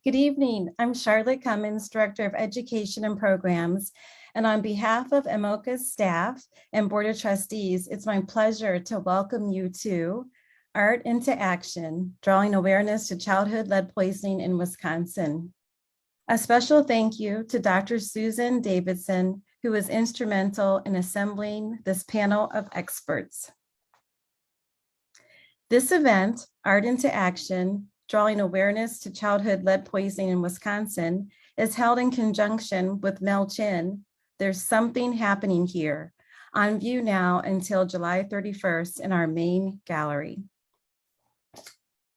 Good evening. I'm Charlotte Cummins, Director of Education and Programs. And on behalf of AMOCA's staff and Board of Trustees, it's my pleasure to welcome you to Art into Action, Drawing Awareness to Childhood Lead Poisoning in Wisconsin. A special thank you to Dr. Susan Davidson, who was instrumental in assembling this panel of experts. This event, Art into Action, Drawing Awareness to Childhood Lead Poisoning in Wisconsin, is held in conjunction with Mel Chin, There's Something Happening Here, on view now until July 31st in our main gallery.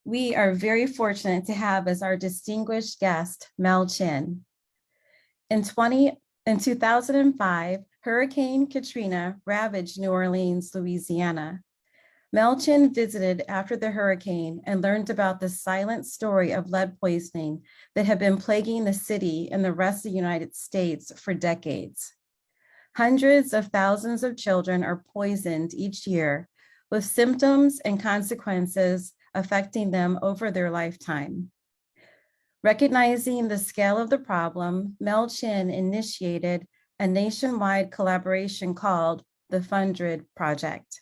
We are very fortunate to have as our distinguished guest, Mel Chin. In 2005, Hurricane Katrina ravaged New Orleans, Louisiana. Mel Chin visited after the hurricane and learned about the silent story of lead poisoning that had been plaguing the city and the rest of the United States for decades. Hundreds of thousands of children are poisoned each year, with symptoms and consequences affecting them over their lifetime. Recognizing the scale of the problem, Mel Chin initiated a nationwide collaboration called the Fundred Project,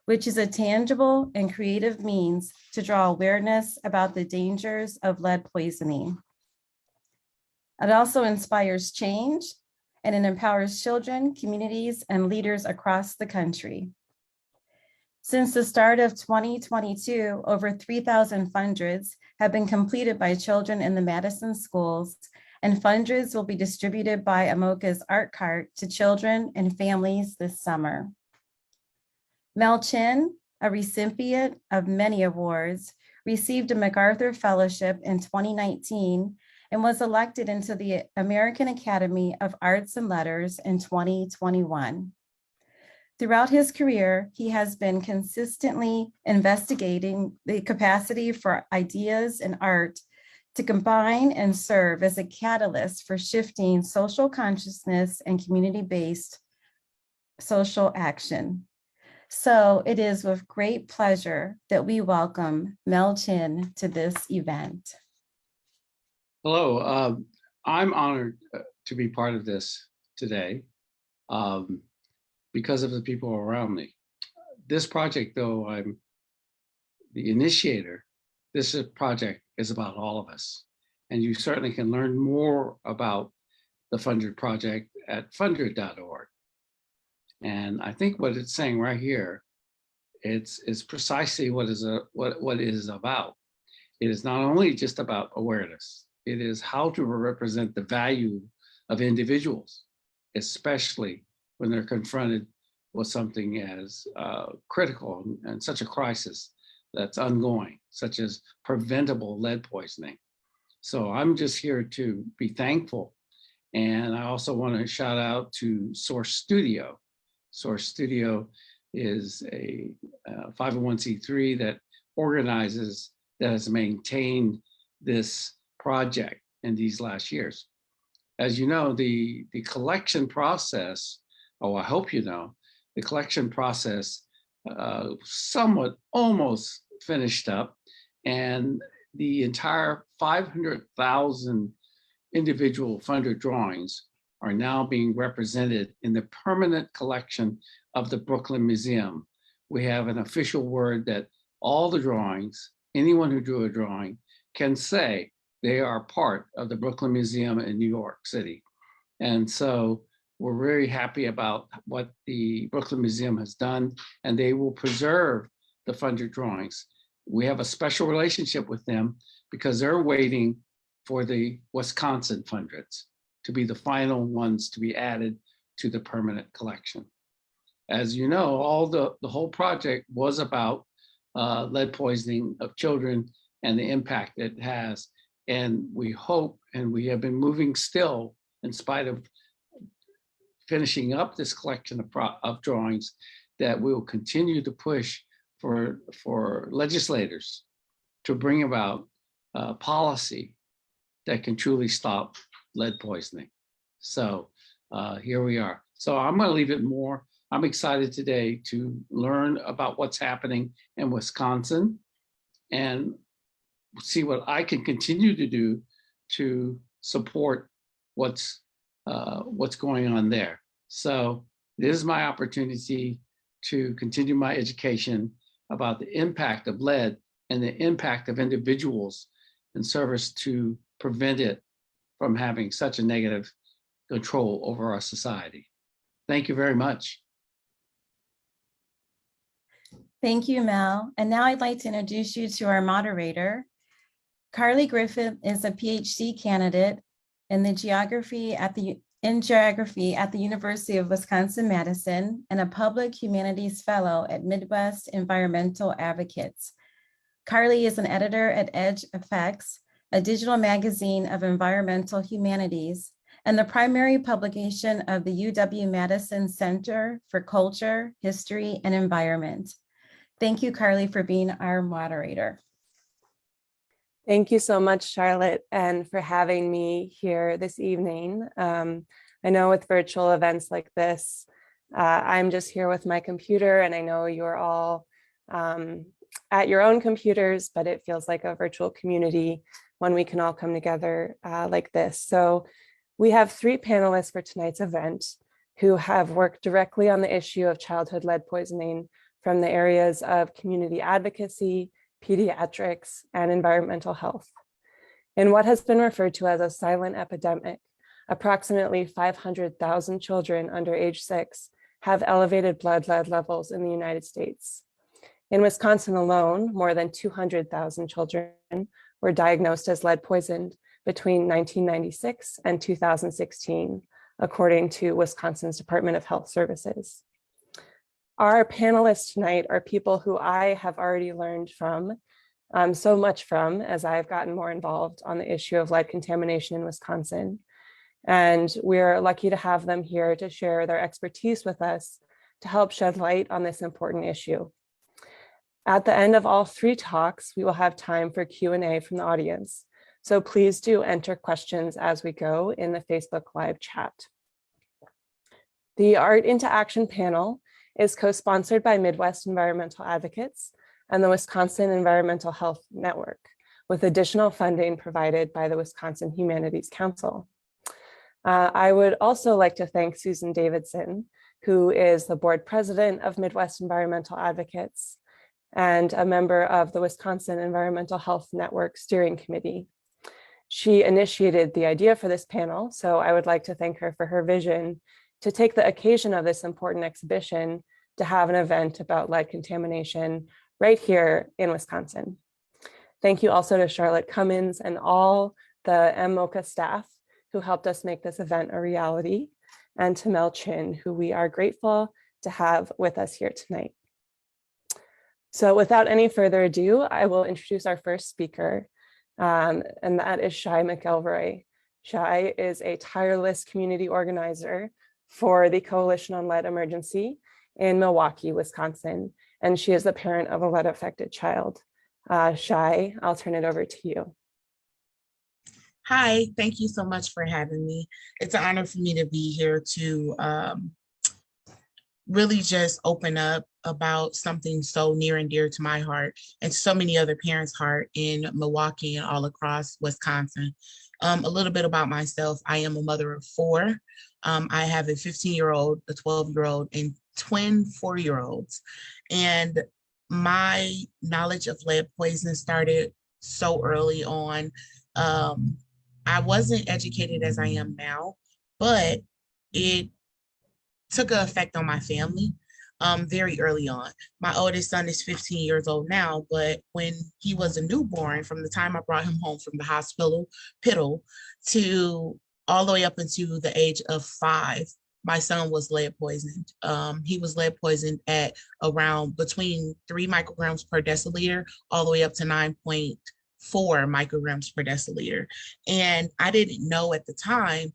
which is a tangible and creative means to draw awareness about the dangers of lead poisoning. It also inspires change and it empowers children, communities, and leaders across the country. Since the start of 2022, over 3,000 fundreds have been completed by children in the Madison schools, and fundreds will be distributed by AMOCA's Art Cart to children and families this summer. Mel Chin, a recipient of many awards, received a MacArthur Fellowship in 2019 and was elected into the American Academy of Arts and Letters in 2021. Throughout his career, he has been consistently investigating the capacity for ideas and art to combine and serve as a catalyst for shifting social consciousness and community-based social action. So it is with great pleasure that we welcome Mel Chin to this event. Hello, I'm honored to be part of this today because of the people around me. This project, though I'm the initiator, this project is about all of us. And you certainly can learn more about the Fundred Project at fundred.org. And I think what it's saying right here, it's precisely what it is about. It is not only just about awareness, it is how to represent the value of individuals, especially when they're confronted with something as critical and such a crisis that's ongoing, such as preventable lead poisoning. So I'm just here to be thankful. And I also want to shout out to Source Studio. Source Studio is a 501c3 that organizes, that has maintained this project in these last years. As you know, the collection process, I hope you know, the collection process somewhat almost finished up, and the entire 500,000 individual funded drawings are now being represented in the permanent collection of the Brooklyn Museum. We have an official word that all the drawings, anyone who drew a drawing, can say they are part of the Brooklyn Museum in New York City. And so we're very happy about what the Brooklyn Museum has done, and they will preserve the funded drawings. We have a special relationship with them because they're waiting for the Wisconsin fundreds to be the final ones to be added to the permanent collection. As you know, the whole project was about lead poisoning of children and the impact it has. And we hope, and we have been moving still in spite of finishing up this collection of drawings, that we will continue to push for legislators to bring about policy that can truly stop lead poisoning. So here we are. So I'm going to leave it more. I'm excited today to learn about what's happening in Wisconsin and see what I can continue to do to support what's going on there. So this is my opportunity to continue my education about the impact of lead and the impact of individuals in service to prevent it from having such a negative control over our society. Thank you very much. Thank you, Mel. And now I'd like to introduce you to our moderator. Carly Griffith is a Ph.D. candidate in geography at the University of Wisconsin-Madison and a public humanities fellow at Midwest Environmental Advocates. Carly is an editor at Edge Effects, a digital magazine of environmental humanities, and the primary publication of the UW-Madison Center for Culture, History, and Environment. Thank you, Carly, for being our moderator. Thank you so much, Charlotte, and for having me here this evening. I know with virtual events like this, I'm just here with my computer, and I know you're all at your own computers, but it feels like a virtual community when we can all come together like this. So we have 3 panelists for tonight's event who have worked directly on the issue of childhood lead poisoning from the areas of community advocacy, pediatrics, and environmental health. In what has been referred to as a silent epidemic, approximately 500,000 children under age 6 have elevated blood lead levels in the United States. In Wisconsin alone, more than 200,000 children were diagnosed as lead poisoned between 1996 and 2016, according to Wisconsin's Department of Health Services. Our panelists tonight are people who I have already learned from, so much from, as I've gotten more involved on the issue of lead contamination in Wisconsin. And we're lucky to have them here to share their expertise with us to help shed light on this important issue. At the end of all 3 talks, we will have time for Q&A from the audience. So please do enter questions as we go in the Facebook Live chat. The Art into Action panel is co-sponsored by Midwest Environmental Advocates and the Wisconsin Environmental Health Network, with additional funding provided by the Wisconsin Humanities Council. I would also like to thank Susan Davidson, who is the board president of Midwest Environmental Advocates and a member of the Wisconsin Environmental Health Network Steering Committee. She initiated the idea for this panel, so I would like to thank her for her vision to take the occasion of this important exhibition to have an event about lead contamination right here in Wisconsin. Thank you also to Charlotte Cummins and all the MMOCA staff who helped us make this event a reality, and to Mel Chin, who we are grateful to have with us here tonight. So without any further ado, I will introduce our first speaker, and that is Shai McElroy. Shai is a tireless community organizer for the Coalition on Lead Emergency in Milwaukee, Wisconsin, and she is the parent of a lead-affected child. Shai, I'll turn it over to you. Hi, thank you so much for having me. It's an honor for me to be here to really just open up about something so near and dear to my heart and so many other parents' heart in Milwaukee and all across Wisconsin. A little bit about myself. I am a mother of 4. I have a 15-year-old, a 12-year-old, and twin 4-year-olds. And my knowledge of lead poisoning started so early on. I wasn't educated as I am now, but it took an effect on my family very early on. My oldest son is 15 years old now, but when he was a newborn, from the time I brought him home from the hospital, to all the way up into the age of 5, my son was lead poisoned. He was lead poisoned at around between 3 micrograms per deciliter, all the way up to 9.4 micrograms per deciliter. And I didn't know at the time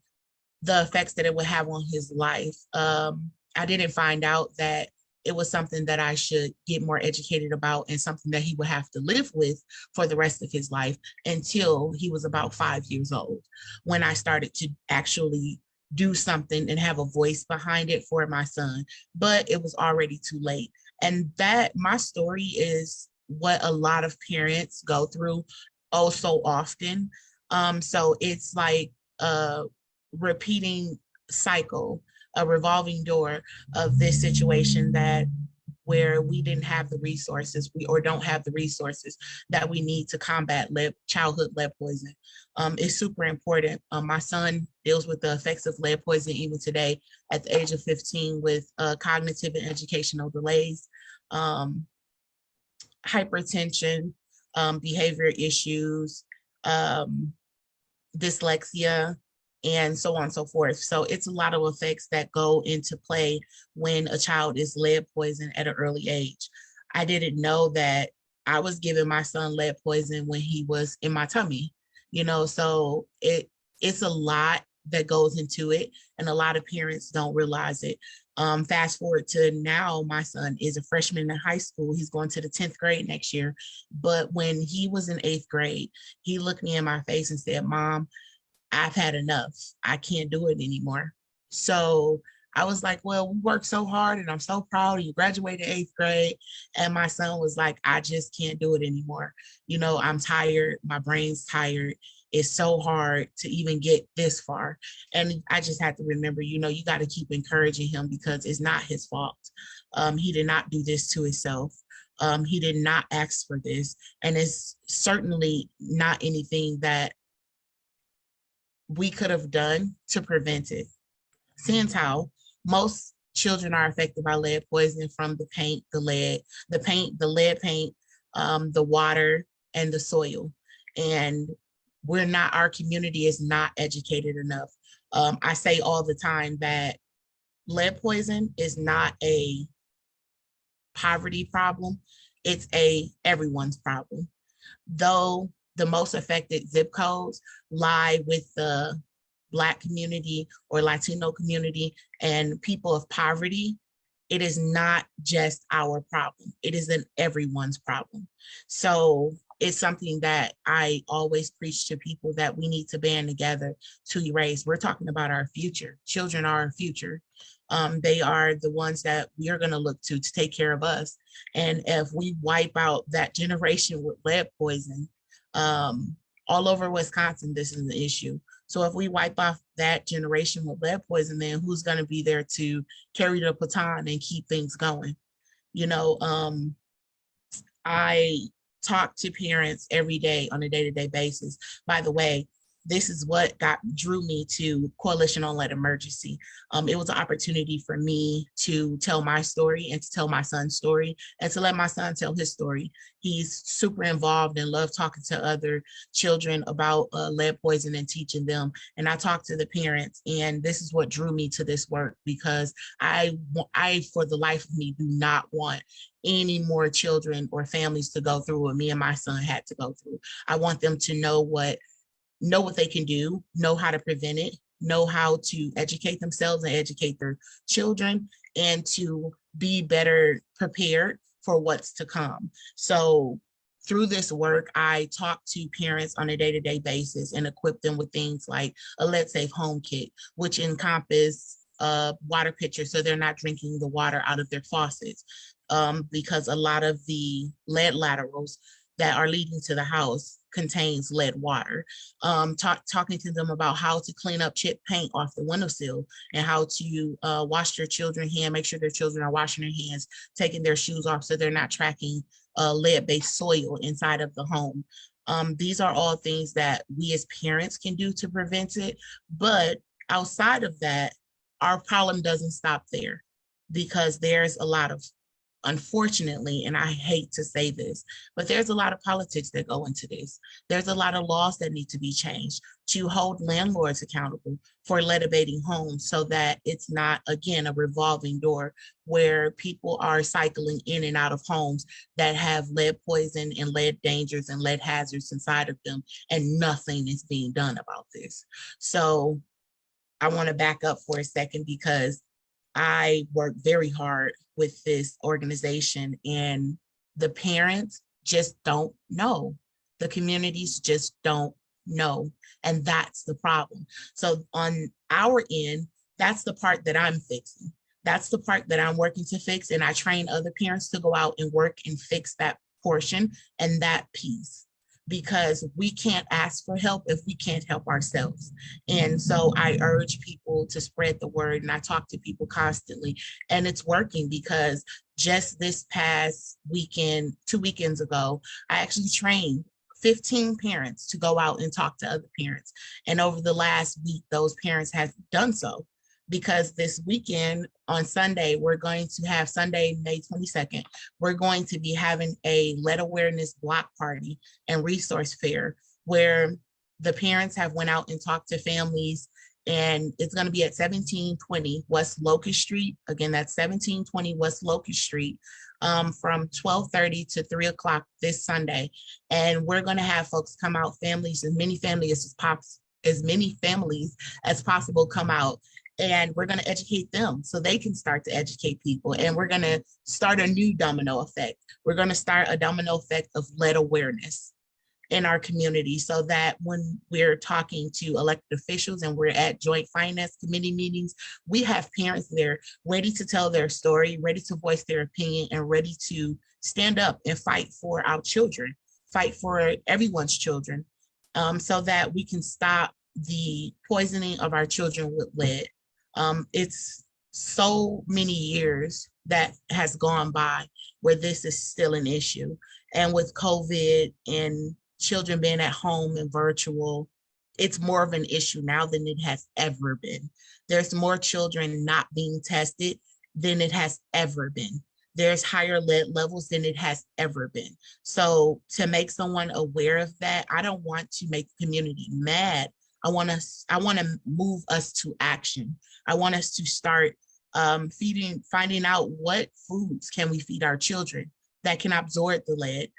the effects that it would have on his life. I didn't find out that it was something that I should get more educated about and something that he would have to live with for the rest of his life until he was about 5 years old, when I started to actually do something and have a voice behind it for my son. But it was already too late. And that, my story is what a lot of parents go through oh so often. So it's like a repeating cycle, a revolving door of this situation that where we didn't have the resources, or don't have the resources that we need to combat childhood lead poisoning. It's super important. My son deals with the effects of lead poisoning even today at the age of 15 with cognitive and educational delays, hypertension, behavior issues, dyslexia, and so on and so forth. So it's a lot of effects that go into play when a child is lead poisoned at an early age. I didn't know that I was giving my son lead poison when he was in my tummy, so it's a lot that goes into it, and a lot of parents don't realize it. Fast forward to now, my son is a freshman in high school. He's going to the 10th grade next year. But when he was in 8th grade, he looked me in my face and said, "Mom, I've had enough. I can't do it anymore." So I was like, "Well, we worked so hard and I'm so proud. You graduated 8th grade." And my son was like, "I just can't do it anymore. I'm tired. My brain's tired. It's so hard to even get this far." And I just had to remember, you got to keep encouraging him because it's not his fault. He did not do this to himself. He did not ask for this. And it's certainly not anything that we could have done to prevent it. Since how most children are affected by lead poisoning from the paint, the lead paint, the water, and the soil. And our community is not educated enough. I say all the time that lead poison is not a poverty problem. It's everyone's problem. Though the most affected zip codes lie with the Black community or Latino community and people of poverty, it is not just our problem. It is everyone's problem. So it's something that I always preach to people that we need to band together to erase. We're talking about our future. Children are our future. They are the ones that we are going to look to take care of us. And if we wipe out that generation with lead poison, all over Wisconsin, this is an issue. So if we wipe off that generation with lead poison, then who's going to be there to carry the baton and keep things going? I talk to parents every day on a day-to-day basis. By the way, this is what drew me to Coalition on Lead Emergency. It was an opportunity for me to tell my story and to tell my son's story and to let my son tell his story. He's super involved and loves talking to other children about lead poison and teaching them. And I talked to the parents, and this is what drew me to this work, because I for the life of me, do not want any more children or families to go through what me and my son had to go through. I want them to know what they can do, know how to prevent it, know how to educate themselves and educate their children, and to be better prepared for what's to come. So through this work, I talk to parents on a day-to-day basis and equip them with things like a lead safe home kit, which encompass water pitchers so they're not drinking the water out of their faucets, because a lot of the lead laterals that are leading to the house contains lead water. Talking to them about how to clean up chip paint off the windowsill and how to wash their children's hands, make sure their children are washing their hands, taking their shoes off so they're not tracking lead-based soil inside of the home. These are all things that we as parents can do to prevent it. But outside of that, our problem doesn't stop there, because there's a lot of, unfortunately, and I hate to say this, but there's a lot of politics that go into this. There's a lot of laws that need to be changed to hold landlords accountable for lead abating homes, so that it's not, again, a revolving door where people are cycling in and out of homes that have lead poison and lead dangers and lead hazards inside of them, and nothing is being done about this. So I want to back up for a second, because I work very hard with this organization, and the parents just don't know. The communities just don't know. And that's the problem. So on our end, that's the part that I'm fixing. That's the part that I'm working to fix. And I train other parents to go out and work and fix that portion and that piece. because we can't ask for help if we can't help ourselves. And so I urge people to spread the word, and I talk to people constantly, and it's working because just this past weekend, 2 weekends ago, I actually trained 15 parents to go out and talk to other parents. And over the last week, those parents have done so, because this weekend on Sunday, we're going to have Sunday, May 22nd, we're going to be having a lead awareness block party and resource fair where the parents have went out and talked to families, and it's going to be at 1720 West Locust Street. Again, that's 1720 West Locust Street, from 12:30 to 3 o'clock this Sunday. And we're going to have folks come out, families, as many families as possible come out. And we're going to educate them so they can start to educate people. And we're going to start a new domino effect. We're going to start a domino effect of lead awareness in our community, so that when we're talking to elected officials and we're at joint finance committee meetings, we have parents there ready to tell their story, ready to voice their opinion, and ready to stand up and fight for our children, fight for everyone's children, so that we can stop the poisoning of our children with lead. It's so many years that has gone by where this is still an issue. And with COVID and children being at home and virtual, it's more of an issue now than it has ever been. There's more children not being tested than it has ever been. There's higher lead levels than it has ever been. So to make someone aware of that, I don't want to make the community mad. I want to move us to action. I want us to start finding out what foods can we feed our children that can absorb the lead.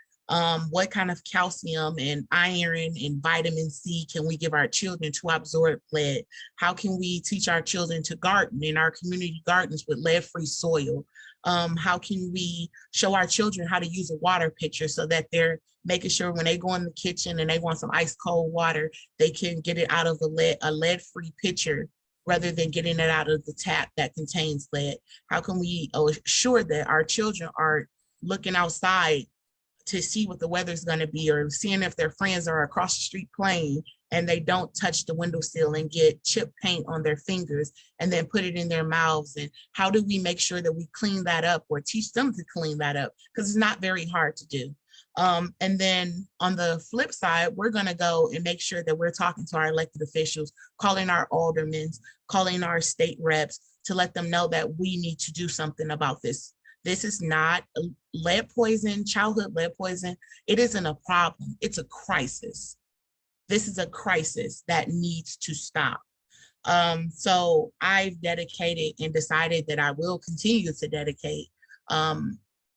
What kind of calcium and iron and vitamin C can we give our children to absorb lead? How can we teach our children to garden in our community gardens with lead-free soil? How can we show our children how to use a water pitcher so that they're making sure when they go in the kitchen and they want some ice cold water, they can get it out of a lead-free pitcher rather than getting it out of the tap that contains lead? How can we assure that our children are looking outside to see what the weather's going to be, or seeing if their friends are across the street playing and they don't touch the windowsill and get chip paint on their fingers and then put it in their mouths? And how do we make sure that we clean that up or teach them to clean that up? Because it's not very hard to do. And then on the flip side, we're going to go and make sure that we're talking to our elected officials, calling our aldermen, calling our state reps to let them know that we need to do something about this. This is not lead poison, childhood lead poison. It isn't a problem. It's a crisis. This is a crisis that needs to stop. So I've dedicated and decided that I will continue to dedicate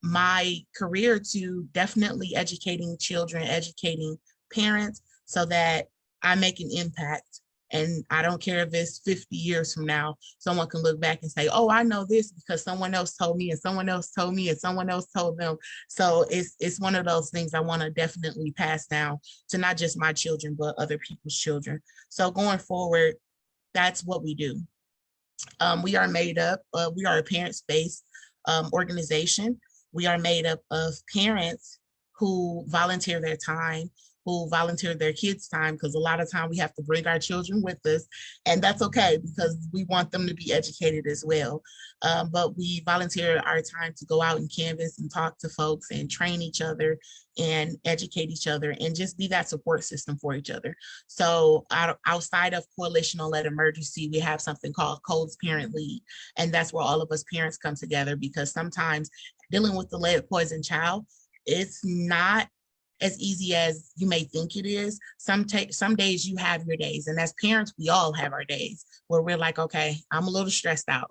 my career to definitely educating children, educating parents, so that I make an impact. And I don't care if it's 50 years from now, someone can look back and say, oh, I know this because someone else told me and someone else told me and someone else told them. So it's one of those things I want to definitely pass down to not just my children, but other people's children. So going forward, that's what we do. We are a parents-based organization. We are made up of parents who volunteer their time, who volunteer their kids' time, because a lot of time we have to bring our children with us, and that's okay because we want them to be educated as well. But we volunteer our time to go out and canvas and talk to folks and train each other and educate each other and just be that support system for each other. So outside of Coalition on Lead Emergency, we have something called Codes Parent Lead, and that's where all of us parents come together, because sometimes dealing with the lead poison child, it's not as easy as you may think it is. Some days you have your days, and as parents, we all have our days where we're like, okay, I'm a little stressed out.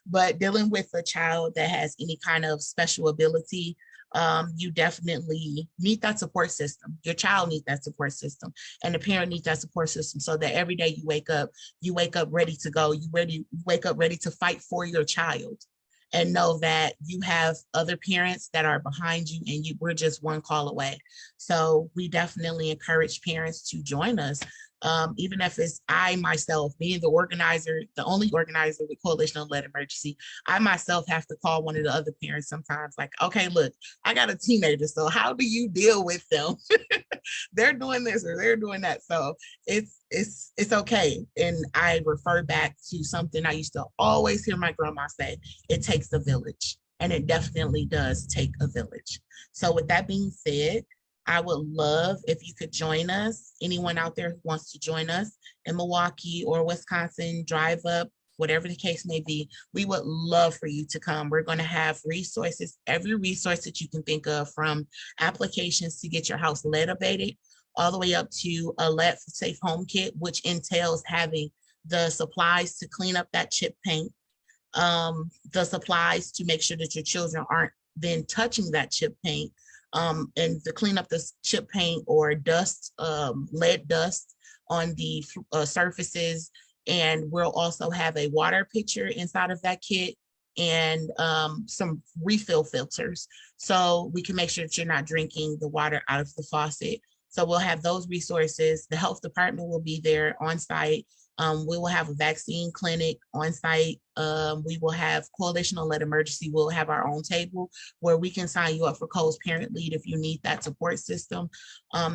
But dealing with a child that has any kind of special ability, you definitely need that support system. Your child needs that support system, and the parent needs that support system, so that every day you wake up ready to go. You wake up ready to fight for your child, and know that you have other parents that are behind you, and we're just one call away. So we definitely encourage parents to join us. Even if it's I myself, being the only organizer with Coalition on Lead Emergency, I myself have to call one of the other parents sometimes, like, okay, look, I got a teenager, so how do you deal with them? they're doing this or they're doing that. So it's okay. And I refer back to something I used to always hear my grandma say, it takes a village. And it definitely does take a village. So with that being said, I would love if you could join us. Anyone out there who wants to join us in Milwaukee or Wisconsin, drive up, whatever the case may be, we would love for you to come. We're going to have resources, every resource that you can think of, from applications to get your house lead abated, all the way up to a lead safe home kit, which entails having the supplies to clean up that chip paint, the supplies to make sure that your children aren't then touching that chip paint, and to clean up the chip paint or dust, lead dust on the surfaces. And we'll also have a water pitcher inside of that kit and some refill filters, so we can make sure that you're not drinking the water out of the faucet. So we'll have those resources. The health department will be there on site. We will have a vaccine clinic on site. We will have Coalitional Lead Emergency. We'll have our own table where we can sign you up for Cole's Parent Lead if you need that support system.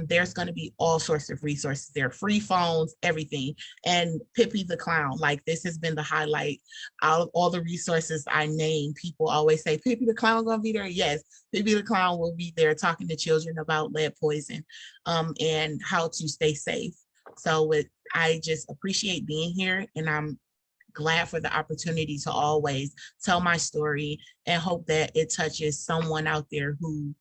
There's going to be all sorts of resources there, free phones, everything. And Pippi the Clown, like, this has been the highlight out of all the resources I named. People always say, Pippi the Clown gonna be there? Yes, Pippi the Clown will be there talking to children about lead poison and how to stay safe. So I just appreciate being here, and I'm glad for the opportunity to always tell my story and hope that it touches someone out there who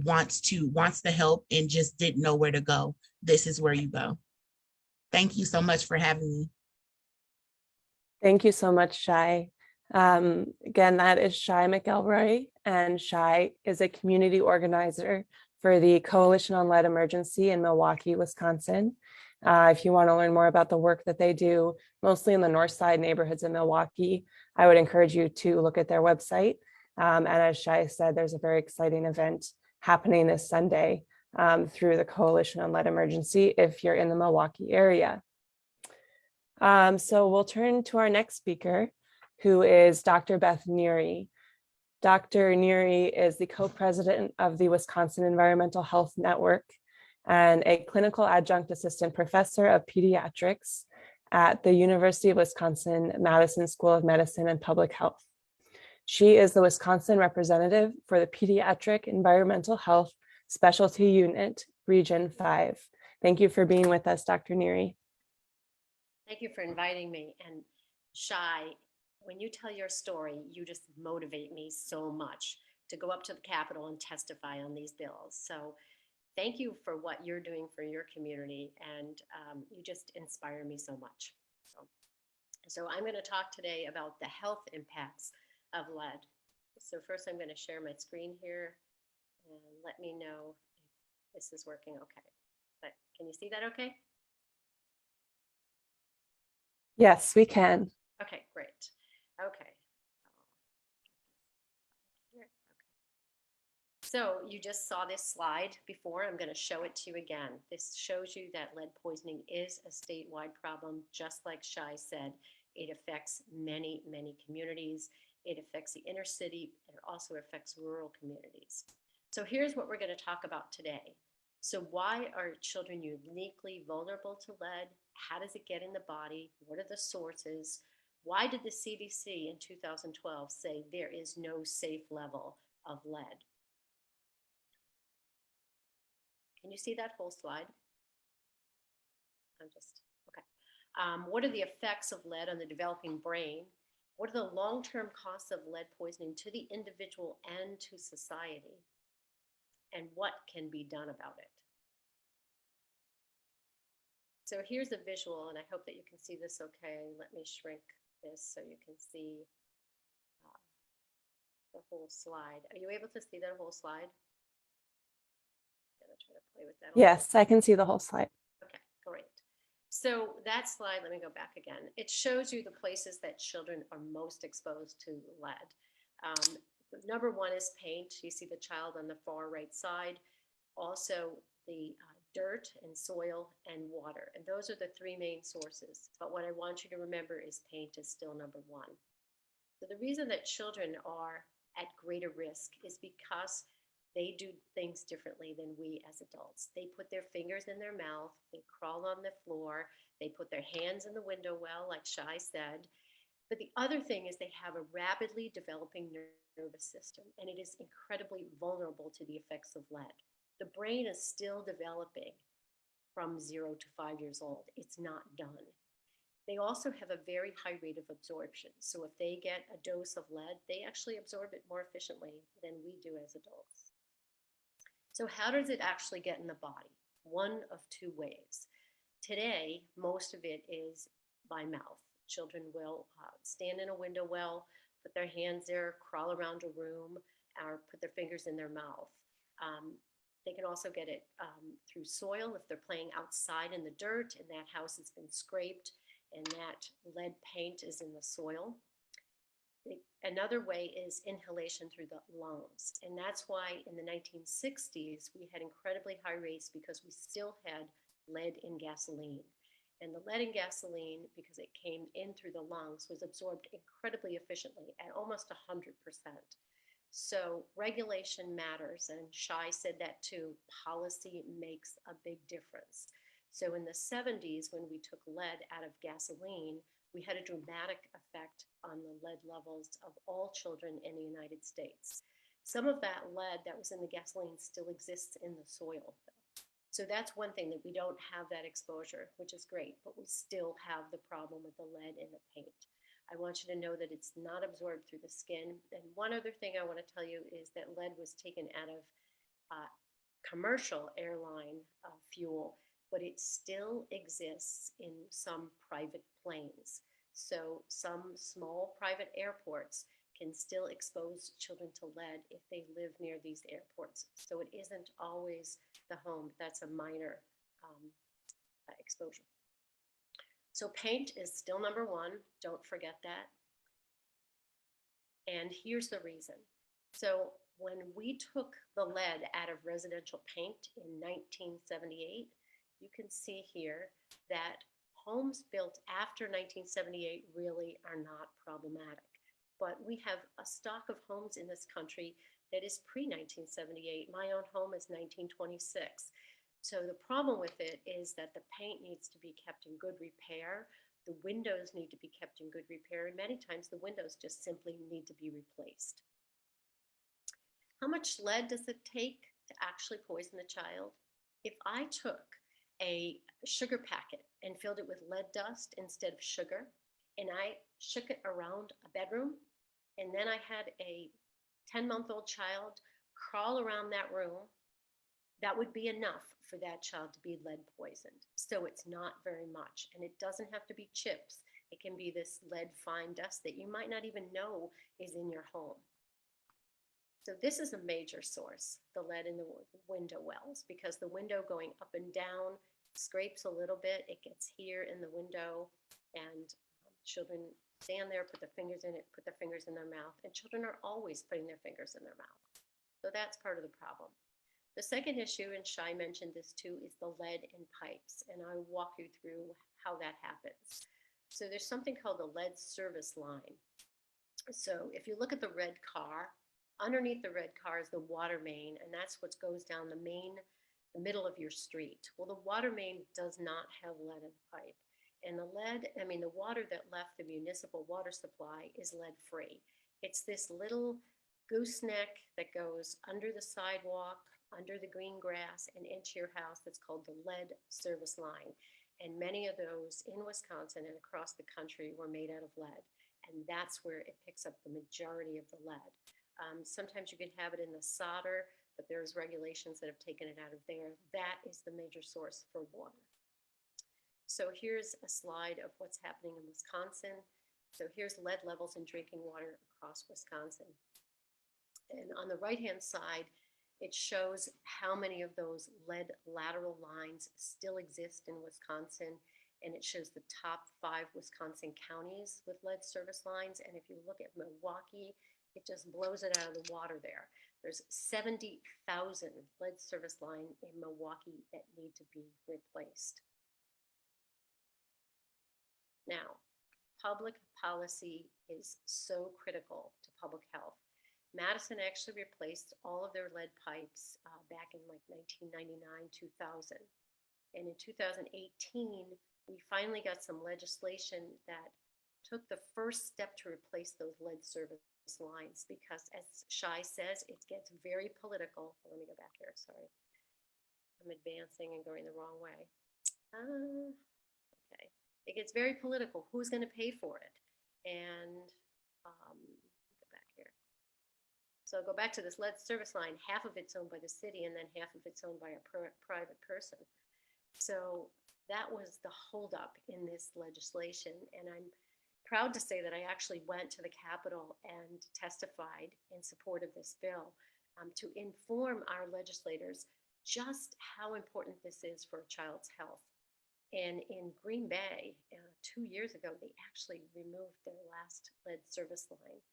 wants to help and just didn't know where to go. This is where you go. Thank you so much for having me. Thank you so much, Shai. Again, that is Shai McElroy, and Shai is a community organizer for the Coalition on Lead Emergency in Milwaukee, Wisconsin. If you want to learn more about the work that they do, mostly in the north side neighborhoods in Milwaukee, I would encourage you to look at their website. And as Shai said, there's a very exciting event happening this Sunday through the Coalition on Lead Emergency if you're in the Milwaukee area. So we'll turn to our next speaker, who is Dr. Beth Neary. Dr. Neary is the co-president of the Wisconsin Environmental Health Network and a clinical adjunct assistant professor of pediatrics at the University of Wisconsin-Madison School of Medicine and Public Health. She is the Wisconsin representative for the Pediatric Environmental Health Specialty Unit, Region 5. Thank you for being with us, Dr. Neary. Thank you for inviting me. And Shai, when you tell your story, you just motivate me so much to go up to the Capitol and testify on these bills. So thank you for what you're doing for your community, and you just inspire me so much. So I'm going to talk today about the health impacts of lead. So first I'm going to share my screen here and let me know if this is working okay. But can you see that okay? Yes, we can. Okay, great. Okay. So you just saw this slide before. I'm going to show it to you again. This shows you that lead poisoning is a statewide problem. Just like Shai said, it affects many, many communities. It affects the inner city. It also affects rural communities. So here's what we're going to talk about today. So why are children uniquely vulnerable to lead? How does it get in the body? What are the sources? Why did the CDC in 2012 say there is no safe level of lead? Can you see that whole slide? Okay. What are the effects of lead on the developing brain? What are the long-term costs of lead poisoning to the individual and to society? And what can be done about it? So here's a visual, and I hope that you can see this okay. Let me shrink this so you can see the whole slide. Are you able to see that whole slide? I'm gonna try to play with that. Yes, I can see the whole slide. Okay, great. So that slide, let me go back again. It shows you the places that children are most exposed to lead. Number one is paint. You see the child on the far right side. Also the dirt and soil and water. And those are the three main sources. But what I want you to remember is paint is still number one. So the reason that children are at greater risk is because They do things differently than we as adults. They put their fingers in their mouth, they crawl on the floor, they put their hands in the window well, like Shai said. But the other thing is they have a rapidly developing nervous system, and it is incredibly vulnerable to the effects of lead. The brain is still developing from 0 to 5 years old. It's not done. They also have a very high rate of absorption. So if they get a dose of lead, they actually absorb it more efficiently than we do as adults. So how does it actually get in the body? One of two ways. Today, most of it is by mouth. Children will stand in a window well, put their hands there, crawl around a room, or put their fingers in their mouth. They can also get it through soil if they're playing outside in the dirt and that house has been scraped and that lead paint is in the soil. Another way is inhalation through the lungs. And that's why in the 1960s, we had incredibly high rates because we still had lead in gasoline. And the lead in gasoline, because it came in through the lungs, was absorbed incredibly efficiently at almost 100%. So regulation matters, and Shai said that too. Policy makes a big difference. So in the 70s, when we took lead out of gasoline, we had a dramatic effect on the lead levels of all children in the United States. Some of that lead that was in the gasoline still exists in the soil. So that's one thing, that we don't have that exposure, which is great, but we still have the problem with the lead in the paint. I want you to know that it's not absorbed through the skin. And one other thing I want to tell you is that lead was taken out of commercial airline fuel, but it still exists in some private planes. So some small private airports can still expose children to lead if they live near these airports. So it isn't always the home. That's a minor exposure. So paint is still number one. Don't forget that. And here's the reason. So when we took the lead out of residential paint in 1978, you can see here that homes built after 1978 really are not problematic. But we have a stock of homes in this country that is pre-1978. My own home is 1926. So the problem with it is that the paint needs to be kept in good repair. The windows need to be kept in good repair. And many times the windows just simply need to be replaced. How much lead does it take to actually poison a child? If I took a sugar packet and filled it with lead dust instead of sugar, and I shook it around a bedroom, and then I had a 10-month-old child crawl around that room, that would be enough for that child to be lead poisoned. So it's not very much. And it doesn't have to be chips. It can be this lead fine dust that you might not even know is in your home. So this is a major source, the lead in the window wells, because the window going up and down scrapes a little bit. It gets here in the window, and children stand there, put their fingers in it, put their fingers in their mouth, and children are always putting their fingers in their mouth. So that's part of the problem. The second issue, and Shai mentioned this too, is the lead in pipes, and I'll walk you through how that happens. So there's something called the lead service line. So if you look at the red car, underneath the red car is the water main, and that's what goes down the middle of your street. Well, the water main does not have lead in the pipe. And the water that left the municipal water supply is lead free. It's this little gooseneck that goes under the sidewalk, under the green grass, and into your house that's called the lead service line. And many of those in Wisconsin and across the country were made out of lead. And that's where it picks up the majority of the lead. Sometimes you can have it in the solder, but there's regulations that have taken it out of there. That is the major source for water. So here's a slide of what's happening in Wisconsin. So here's lead levels in drinking water across Wisconsin. And on the right-hand side, it shows how many of those lead lateral lines still exist in Wisconsin. And it shows the top 5 Wisconsin counties with lead service lines. And if you look at Milwaukee, it just blows it out of the water there. There's 70,000 lead service lines in Milwaukee that need to be replaced. Now, public policy is so critical to public health. Madison actually replaced all of their lead pipes back in like 1999, 2000. And in 2018, we finally got some legislation that took the first step to replace those lead service lines because, as Shai says, it gets very political. Let me go back here. Sorry. I'm advancing and going the wrong way. Okay. It gets very political. Who's going to pay for it? And go back here. So go back to this lead service line. Half of it's owned by the city and then half of it's owned by a private person. So that was the holdup in this legislation. And I'm proud to say that I actually went to the Capitol and testified in support of this bill to inform our legislators just how important this is for a child's health. And in Green Bay, 2 years ago, they actually removed their last lead service line.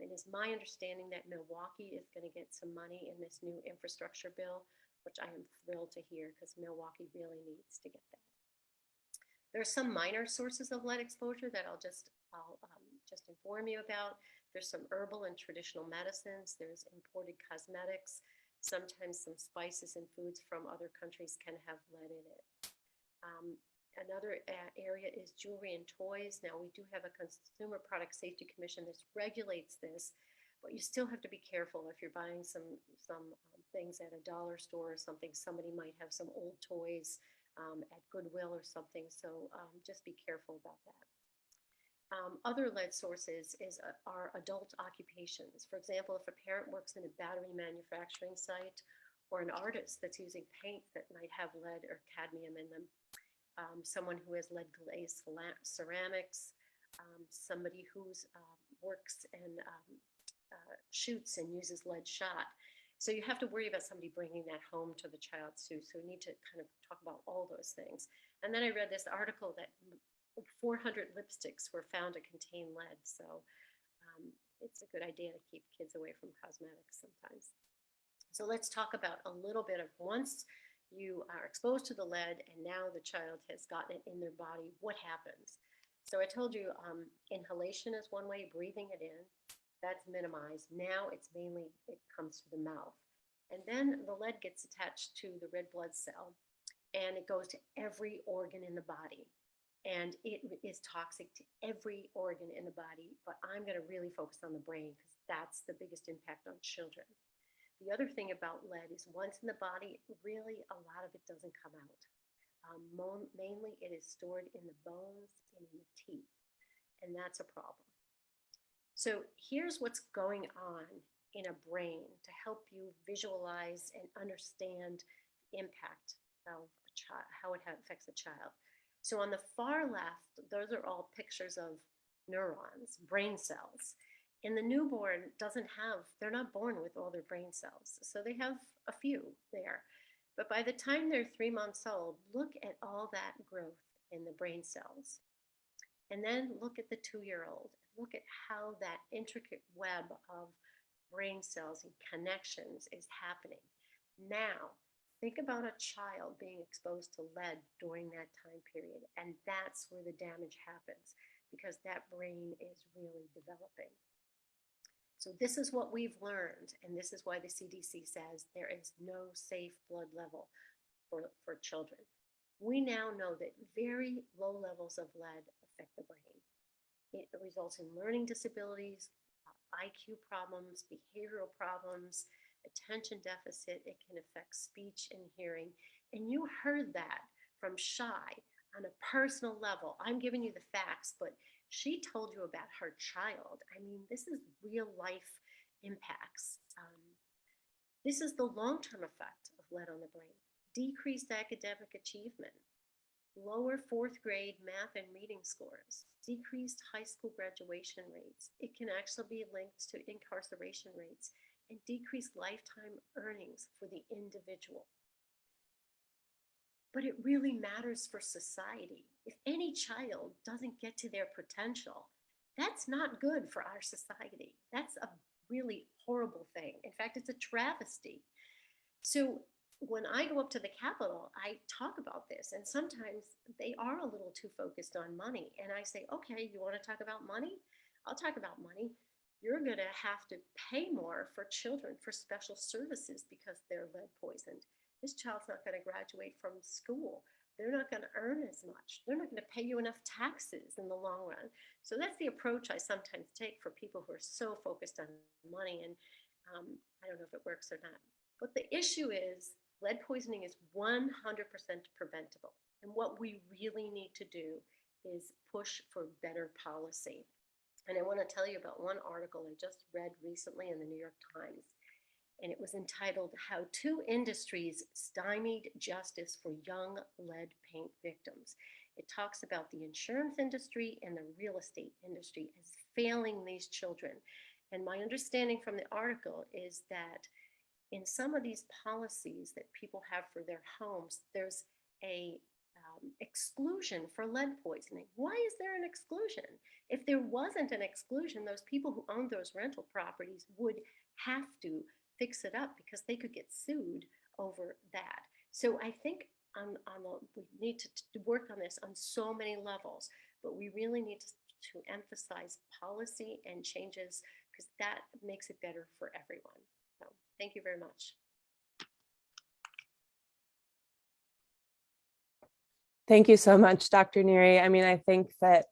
And it's my understanding that Milwaukee is going to get some money in this new infrastructure bill, which I am thrilled to hear because Milwaukee really needs to get that. There are some minor sources of lead exposure that I'll just inform you about. There's some herbal and traditional medicines. There's imported cosmetics. Sometimes some spices and foods from other countries can have lead in it. Another area is jewelry and toys. Now, we do have a Consumer Product Safety Commission that regulates this, but you still have to be careful if you're buying some things at a dollar store or something. Somebody might have some old toys at Goodwill or something, so just be careful about that. Other lead sources are adult occupations. For example, if a parent works in a battery manufacturing site or an artist that's using paint that might have lead or cadmium in them, someone who has lead glazed ceramics, somebody who works and shoots and uses lead shot. So you have to worry about somebody bringing that home to the child too. So we need to kind of talk about all those things. And then I read this article that 400 lipsticks were found to contain lead. So it's a good idea to keep kids away from cosmetics sometimes. So let's talk about a little bit of once you are exposed to the lead and now the child has gotten it in their body, what happens? So I told you inhalation is one way, breathing it in. That's minimized. Now it comes through the mouth. And then the lead gets attached to the red blood cell and it goes to every organ in the body. And it is toxic to every organ in the body, but I'm going to really focus on the brain because that's the biggest impact on children. The other thing about lead is once in the body, really a lot of it doesn't come out. Mainly it is stored in the bones and in the teeth, and that's a problem. So here's what's going on in a brain to help you visualize and understand the impact of a child, how it affects a child. So on the far left, those are all pictures of neurons, brain cells. And the newborn they're not born with all their brain cells. So they have a few there. But by the time they're 3 months old, look at all that growth in the brain cells. And then look at the 2-year-old. Look at how that intricate web of brain cells and connections is happening. Now, think about a child being exposed to lead during that time period. And that's where the damage happens because that brain is really developing. So this is what we've learned, and this is why the CDC says there is no safe blood level for children. We now know that very low levels of lead affect the brain. It results in learning disabilities, IQ problems, behavioral problems, attention deficit. It can affect speech and hearing. And you heard that from Shai on a personal level. I'm giving you the facts, but she told you about her child. I mean, this is real life impacts. This is the long-term effect of lead on the brain. Decreased academic achievement, lower 4th grade math and reading scores, decreased high school graduation rates. It can actually be linked to incarceration rates and decreased lifetime earnings for the individual. But it really matters for society. If any child doesn't get to their potential, that's not good for our society. That's a really horrible thing. In fact, it's a travesty. So when I go up to the Capitol, I talk about this, and sometimes they are a little too focused on money. And I say, okay, you want to talk about money? I'll talk about money. you're going to have to pay more for children for special services because they're lead poisoned. This child's not going to graduate from school. They're not going to earn as much. They're not going to pay you enough taxes in the long run. So that's the approach I sometimes take for people who are so focused on money. And I don't know if it works or not. But the issue is lead poisoning is 100% preventable. And what we really need to do is push for better policy. And I want to tell you about one article I just read recently in the New York Times. And it was entitled, How Two Industries Stymied Justice for Young Lead Paint Victims. It talks about the insurance industry and the real estate industry as failing these children. And my understanding from the article is that in some of these policies that people have for their homes, there's a exclusion for lead poisoning. Why is there an exclusion? If there wasn't an exclusion, those people who owned those rental properties would have to fix it up because they could get sued over that. So I think we need to work on this on so many levels, but we really need to emphasize policy and changes because that makes it better for everyone. So thank you very much. Thank you so much, Dr. Neary. I mean, I think that,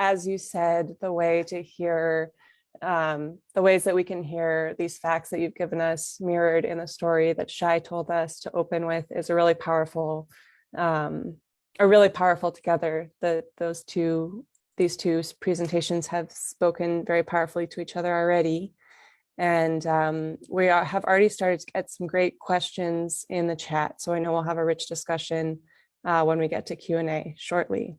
as you said, the way to hear the ways that we can hear these facts that you've given us mirrored in the story that Shai told us to open with is a really powerful together. These two presentations have spoken very powerfully to each other already. And we have already started to get some great questions in the chat. So I know we'll have a rich discussion when we get to Q&A shortly.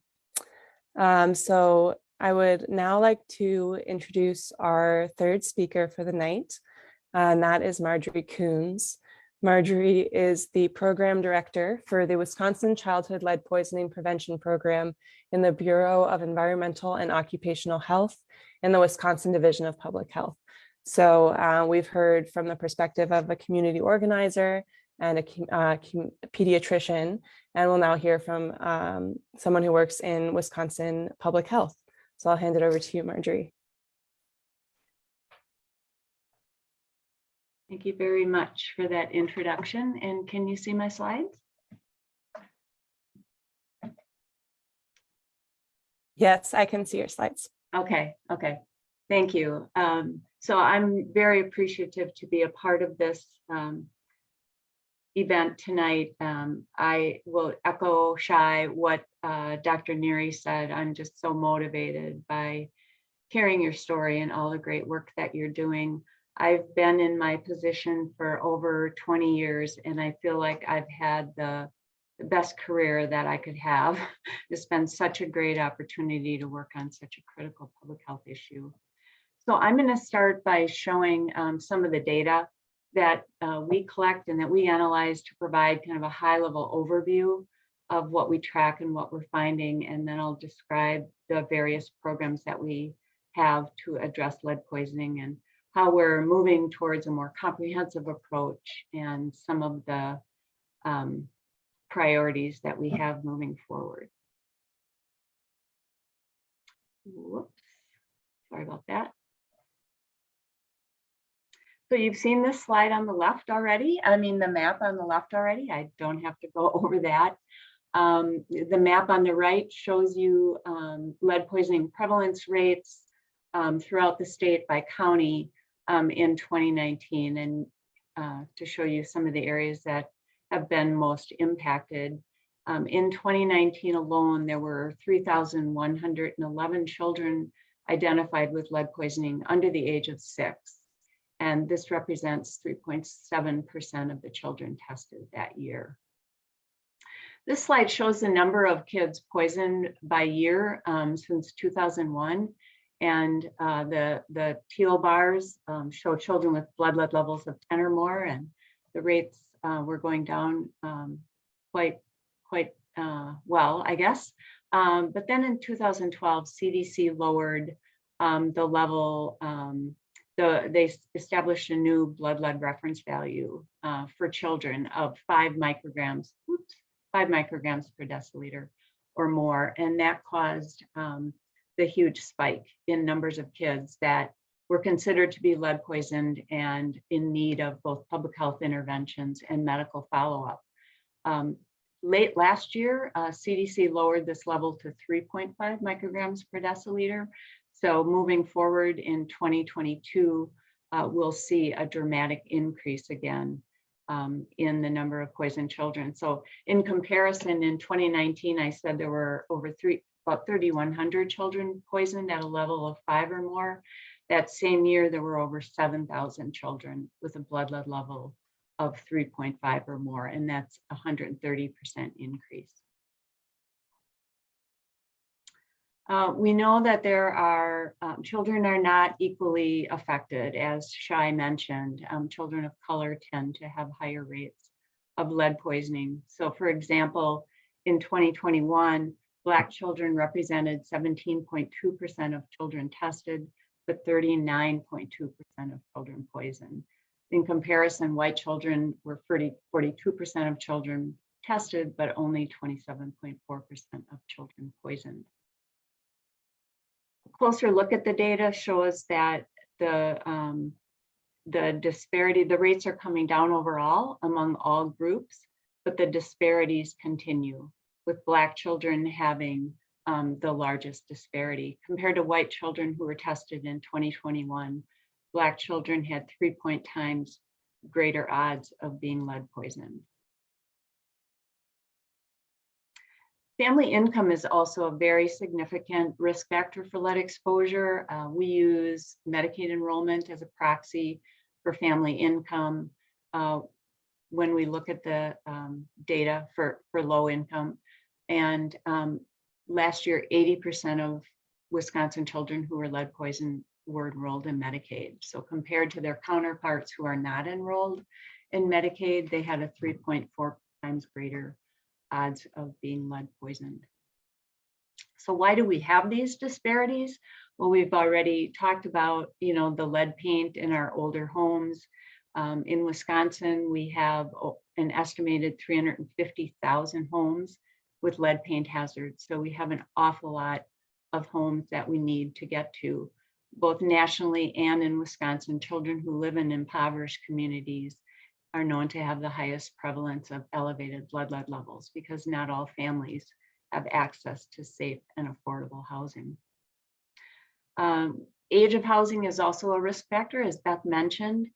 So I would now like to introduce our third speaker for the night, and that is Marjorie Coons. Marjorie is the program director for the Wisconsin Childhood Lead Poisoning Prevention Program in the Bureau of Environmental and Occupational Health in the Wisconsin Division of Public Health. So we've heard from the perspective of a community organizer and a pediatrician, and we'll now hear from someone who works in Wisconsin Public Health. So I'll hand it over to you, Marjorie. Thank you very much for that introduction. And can you see my slides? Yes, I can see your slides. Okay. Thank you. So I'm very appreciative to be a part of this event tonight. I will echo Shai what Dr. Neary said. I'm just so motivated by hearing your story and all the great work that you're doing. I've been in my position for over 20 years, and I feel like I've had the best career that I could have. It's been such a great opportunity to work on such a critical public health issue. So I'm going to start by showing some of the data that we collect and that we analyze to provide kind of a high-level overview of what we track and what we're finding, and then I'll describe the various programs that we have to address lead poisoning and how we're moving towards a more comprehensive approach and some of the priorities that we have moving forward. Whoops, sorry about that. So you've seen this slide on the left already. I mean, the map on the left already. I don't have to go over that. The map on the right shows you lead poisoning prevalence rates throughout the state by county in 2019, and to show you some of the areas that have been most impacted. In 2019 alone, there were 3,111 children identified with lead poisoning under the age of 6. And this represents 3.7% of the children tested that year. This slide shows the number of kids poisoned by year since 2001. And the teal bars show children with blood lead levels of 10 or more, and the rates were going down quite well, I guess. But then in 2012, CDC lowered the level. They established a new blood lead reference value for children of 5 micrograms per deciliter or more, and that caused the huge spike in numbers of kids that were considered to be lead poisoned and in need of both public health interventions and medical follow-up. Late last year, CDC lowered this level to 3.5 micrograms per deciliter. So moving forward in 2022, we'll see a dramatic increase again in the number of poisoned children. So in comparison, in 2019, I said there were about 3,100 children poisoned at a level of 5 or more. That same year, there were over 7,000 children with a blood lead level of 3.5 or more, and that's 130% increase. We know that there are, children are not equally affected. As Shai mentioned, children of color tend to have higher rates of lead poisoning. So for example, in 2021, Black children represented 17.2% of children tested, but 39.2% of children poisoned. In comparison, white children were 42% of children tested, but only 27.4% of children poisoned. A closer look at the data shows that the disparity, the rates are coming down overall among all groups, but the disparities continue, with Black children having the largest disparity. Compared to white children who were tested in 2021, Black children had 3 times greater odds of being lead poisoned. Family income is also a very significant risk factor for lead exposure. We use Medicaid enrollment as a proxy for family income when we look at the data for low income. And last year, 80% of Wisconsin children who were lead poisoned were enrolled in Medicaid. So compared to their counterparts who are not enrolled in Medicaid, they had a 3.4 times greater odds of being lead poisoned. So why do we have these disparities? Well, we've already talked about, the lead paint in our older homes. In Wisconsin, we have an estimated 350,000 homes with lead paint hazards. So we have an awful lot of homes that we need to get to. Both nationally and in Wisconsin, children who live in impoverished communities are known to have the highest prevalence of elevated blood lead levels because not all families have access to safe and affordable housing. Age of housing is also a risk factor, as Beth mentioned.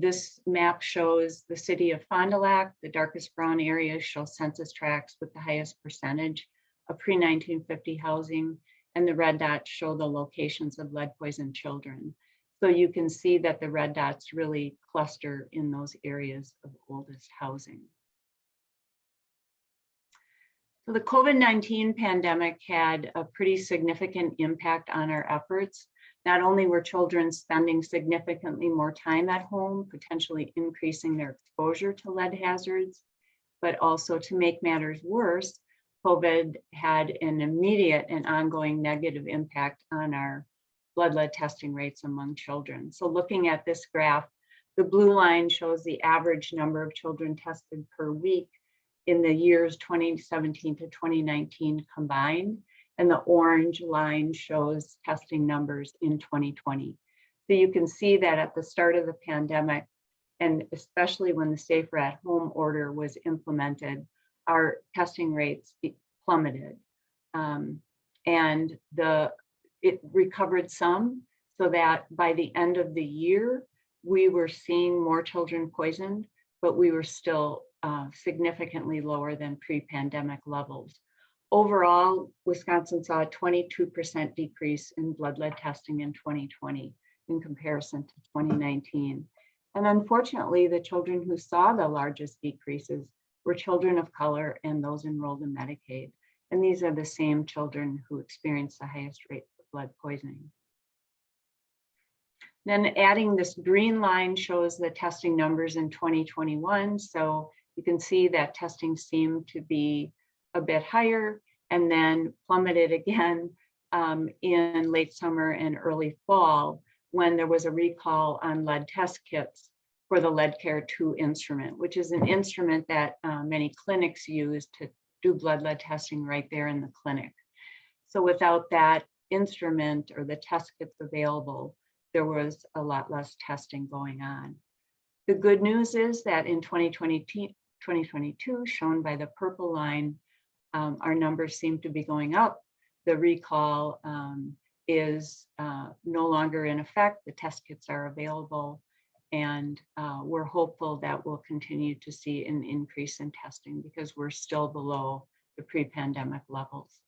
This map shows the city of Fond du Lac. The darkest brown areas show census tracts with the highest percentage of pre-1950 housing, and the red dots show the locations of lead poisoned children. So you can see that the red dots really cluster in those areas of oldest housing. So the COVID-19 pandemic had a pretty significant impact on our efforts. Not only were children spending significantly more time at home, potentially increasing their exposure to lead hazards, but also, to make matters worse, COVID had an immediate and ongoing negative impact on our blood lead testing rates among children. So looking at this graph, the blue line shows the average number of children tested per week in the years 2017 to 2019 combined, and the orange line shows testing numbers in 2020. So you can see that at the start of the pandemic, and especially when the Safer at Home order was implemented, our testing rates plummeted. And it recovered some, so that by the end of the year, we were seeing more children poisoned, but we were still significantly lower than pre-pandemic levels. Overall, Wisconsin saw a 22% decrease in blood lead testing in 2020 in comparison to 2019. And unfortunately, the children who saw the largest decreases were children of color and those enrolled in Medicaid. And these are the same children who experienced the highest rate of lead poisoning. Then adding this green line shows the testing numbers in 2021. So you can see that testing seemed to be a bit higher and then plummeted again in late summer and early fall when there was a recall on lead test kits for the LeadCare 2 instrument, which is an instrument that many clinics use to do blood lead testing right there in the clinic. So without that instrument or the test kits available, there was a lot less testing going on. The good news is that in 2022, shown by the purple line, our numbers seem to be going up. The recall is no longer in effect. The test kits are available, and we're hopeful that we'll continue to see an increase in testing because we're still below the pre-pandemic levels.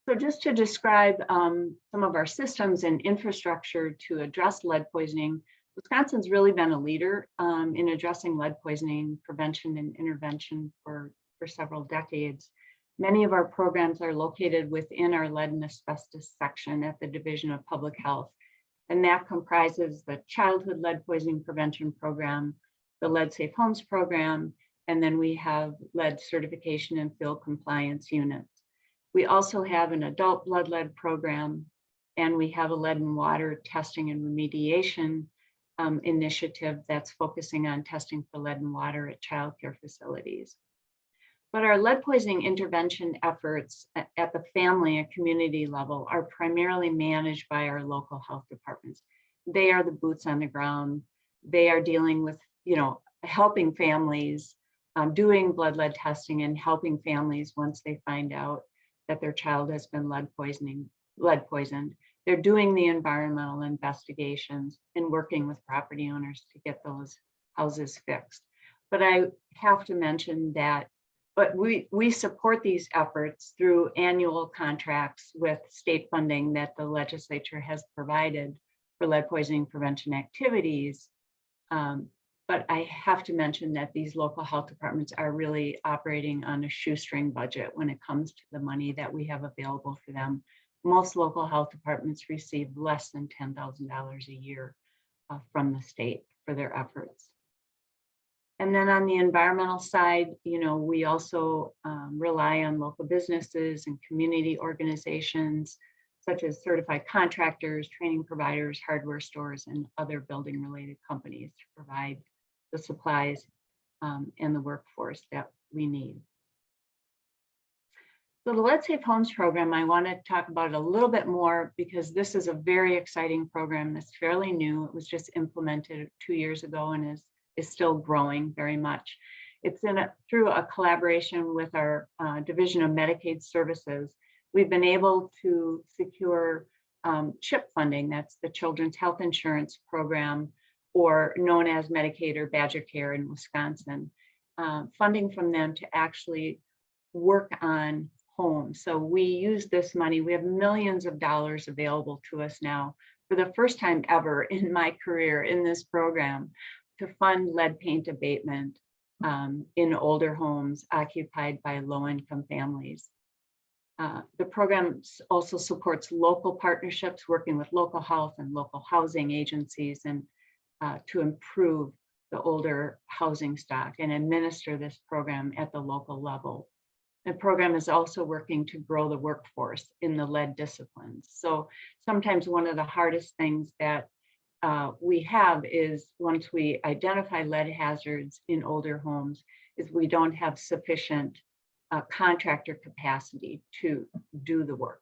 So just to describe some of our systems and infrastructure to address lead poisoning, Wisconsin's really been a leader in addressing lead poisoning prevention and intervention for several decades. Many of our programs are located within our lead and asbestos section at the Division of Public Health, and that comprises the Childhood Lead Poisoning Prevention Program, the Lead Safe Homes Program, and then we have lead certification and field compliance units. We also have an adult blood lead program, and we have a lead and water testing and remediation initiative that's focusing on testing for lead and water at childcare facilities. But our lead poisoning intervention efforts at the family and community level are primarily managed by our local health departments. They are the boots on the ground. They are dealing with, helping families, doing blood lead testing and helping families once they find out that their child has been lead poisoned. They're doing the environmental investigations and working with property owners to get those houses fixed. But I have to mention that we support these efforts through annual contracts with state funding that the legislature has provided for lead poisoning prevention activities. But I have to mention that these local health departments are really operating on a shoestring budget when it comes to the money that we have available for them. Most local health departments receive less than $10,000 a year from the state for their efforts. And then on the environmental side, we also rely on local businesses and community organizations, such as certified contractors, training providers, hardware stores, and other building related companies to provide the supplies and the workforce that we need. So the Lead Safe Homes program, I want to talk about it a little bit more because this is a very exciting program that's fairly new. It was just implemented 2 years ago and is still growing very much. It's through a collaboration with our Division of Medicaid Services. We've been able to secure CHIP funding, that's the Children's Health Insurance Program, or known as Medicaid or Badger Care in Wisconsin, funding from them to actually work on homes. So we use this money, we have millions of dollars available to us now for the first time ever in my career in this program to fund lead paint abatement in older homes occupied by low-income families. The program also supports local partnerships, working with local health and local housing agencies and to improve the older housing stock and administer this program at the local level. The program is also working to grow the workforce in the lead disciplines. So sometimes one of the hardest things that we have is once we identify lead hazards in older homes is we don't have sufficient contractor capacity to do the work.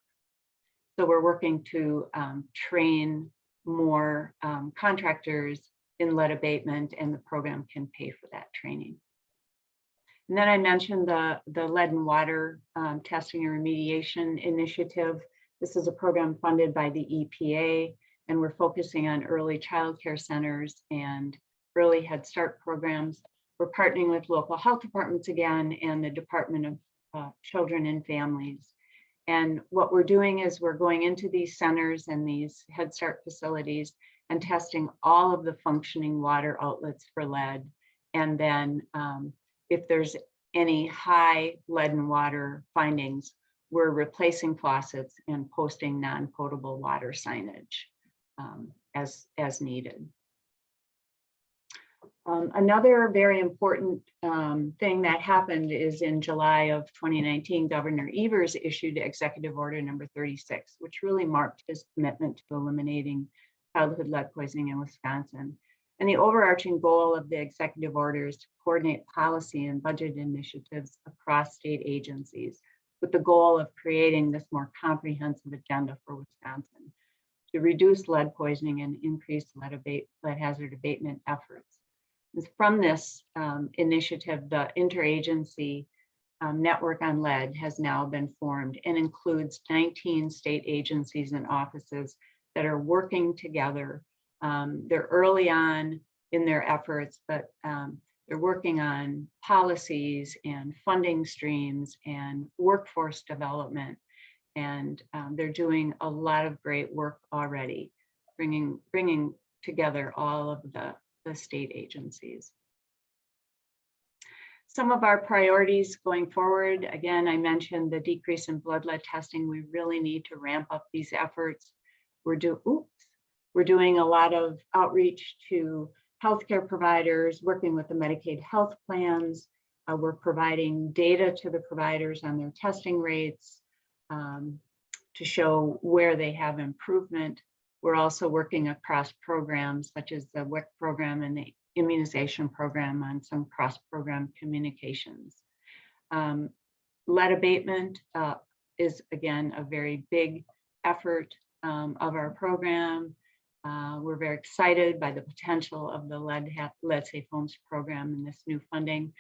So we're working to train more contractors in lead abatement, and the program can pay for that training. And then I mentioned the lead and water testing and remediation initiative. This is a program funded by the EPA, and we're focusing on early child care centers and early Head Start programs. We're partnering with local health departments again and the Department of Children and Families. And what we're doing is we're going into these centers and these Head Start facilities and testing all of the functioning water outlets for lead. And then if there's any high lead and water findings, we're replacing faucets and posting non-potable water signage as needed. Another very important thing that happened is in July of 2019, Governor Evers issued Executive Order number 36, which really marked his commitment to eliminating childhood lead poisoning in Wisconsin. And the overarching goal of the executive order is to coordinate policy and budget initiatives across state agencies with the goal of creating this more comprehensive agenda for Wisconsin. to reduce lead poisoning and increase lead hazard abatement efforts. From this initiative, the interagency network on lead has now been formed and includes 19 state agencies and offices that are working together. They're early on in their efforts, but they're working on policies and funding streams and workforce development. And they're doing a lot of great work already, bringing together all of the state agencies. Some of our priorities going forward, again, I mentioned the decrease in blood lead testing. We really need to ramp up these efforts. We're doing a lot of outreach to healthcare providers, working with the Medicaid health plans. We're providing data to the providers on their testing rates to show where they have improvement. We're also working across programs such as the WIC program and the immunization program on some cross-program communications. Lead abatement is, again, a very big effort of our program. We're very excited by the potential of the Lead Safe Homes program and this new funding.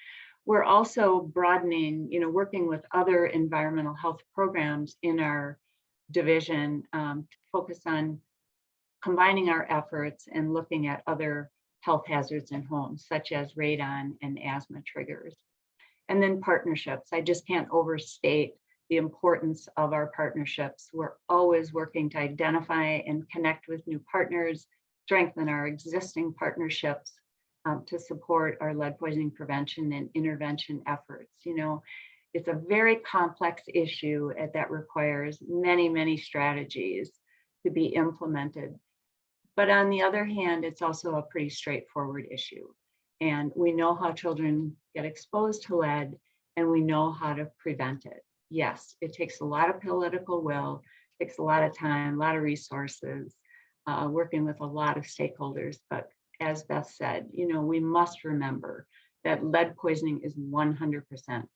We're also broadening, working with other environmental health programs in our division to focus on combining our efforts and looking at other health hazards in homes, such as radon and asthma triggers. And then partnerships. I just can't overstate the importance of our partnerships. We're always working to identify and connect with new partners, strengthen our existing partnerships to support our lead poisoning prevention and intervention efforts. It's a very complex issue that requires many, many strategies to be implemented. But on the other hand, it's also a pretty straightforward issue. And we know how children get exposed to lead, and we know how to prevent it. Yes, it takes a lot of political will, takes a lot of time, a lot of resources, working with a lot of stakeholders. But as Beth said, we must remember that lead poisoning is 100%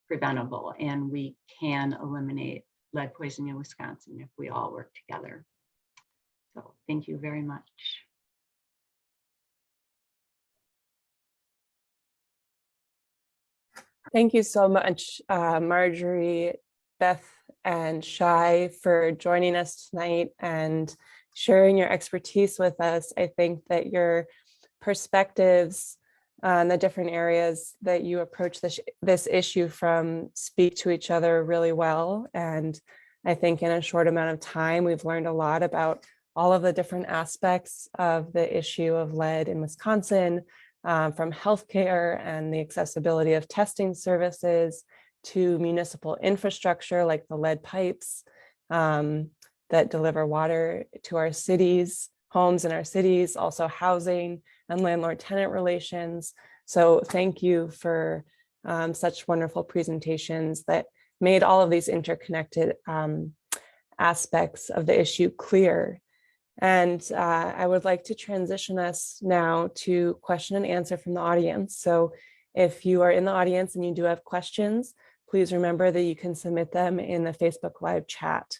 preventable, and we can eliminate lead poisoning in Wisconsin if we all work together. So thank you very much. Thank you so much, Marjorie, Beth, and Shai for joining us tonight and sharing your expertise with us. I think that your perspectives on the different areas that you approach this issue from speak to each other really well. And I think in a short amount of time, we've learned a lot about all of the different aspects of the issue of lead in Wisconsin, from healthcare and the accessibility of testing services to municipal infrastructure like the lead pipes that deliver water to our cities, homes in our cities, also housing and landlord-tenant relations. So thank you for such wonderful presentations that made all of these interconnected aspects of the issue clear. And I would like to transition us now to question and answer from the audience. So if you are in the audience and you do have questions, please remember that you can submit them in the Facebook Live chat.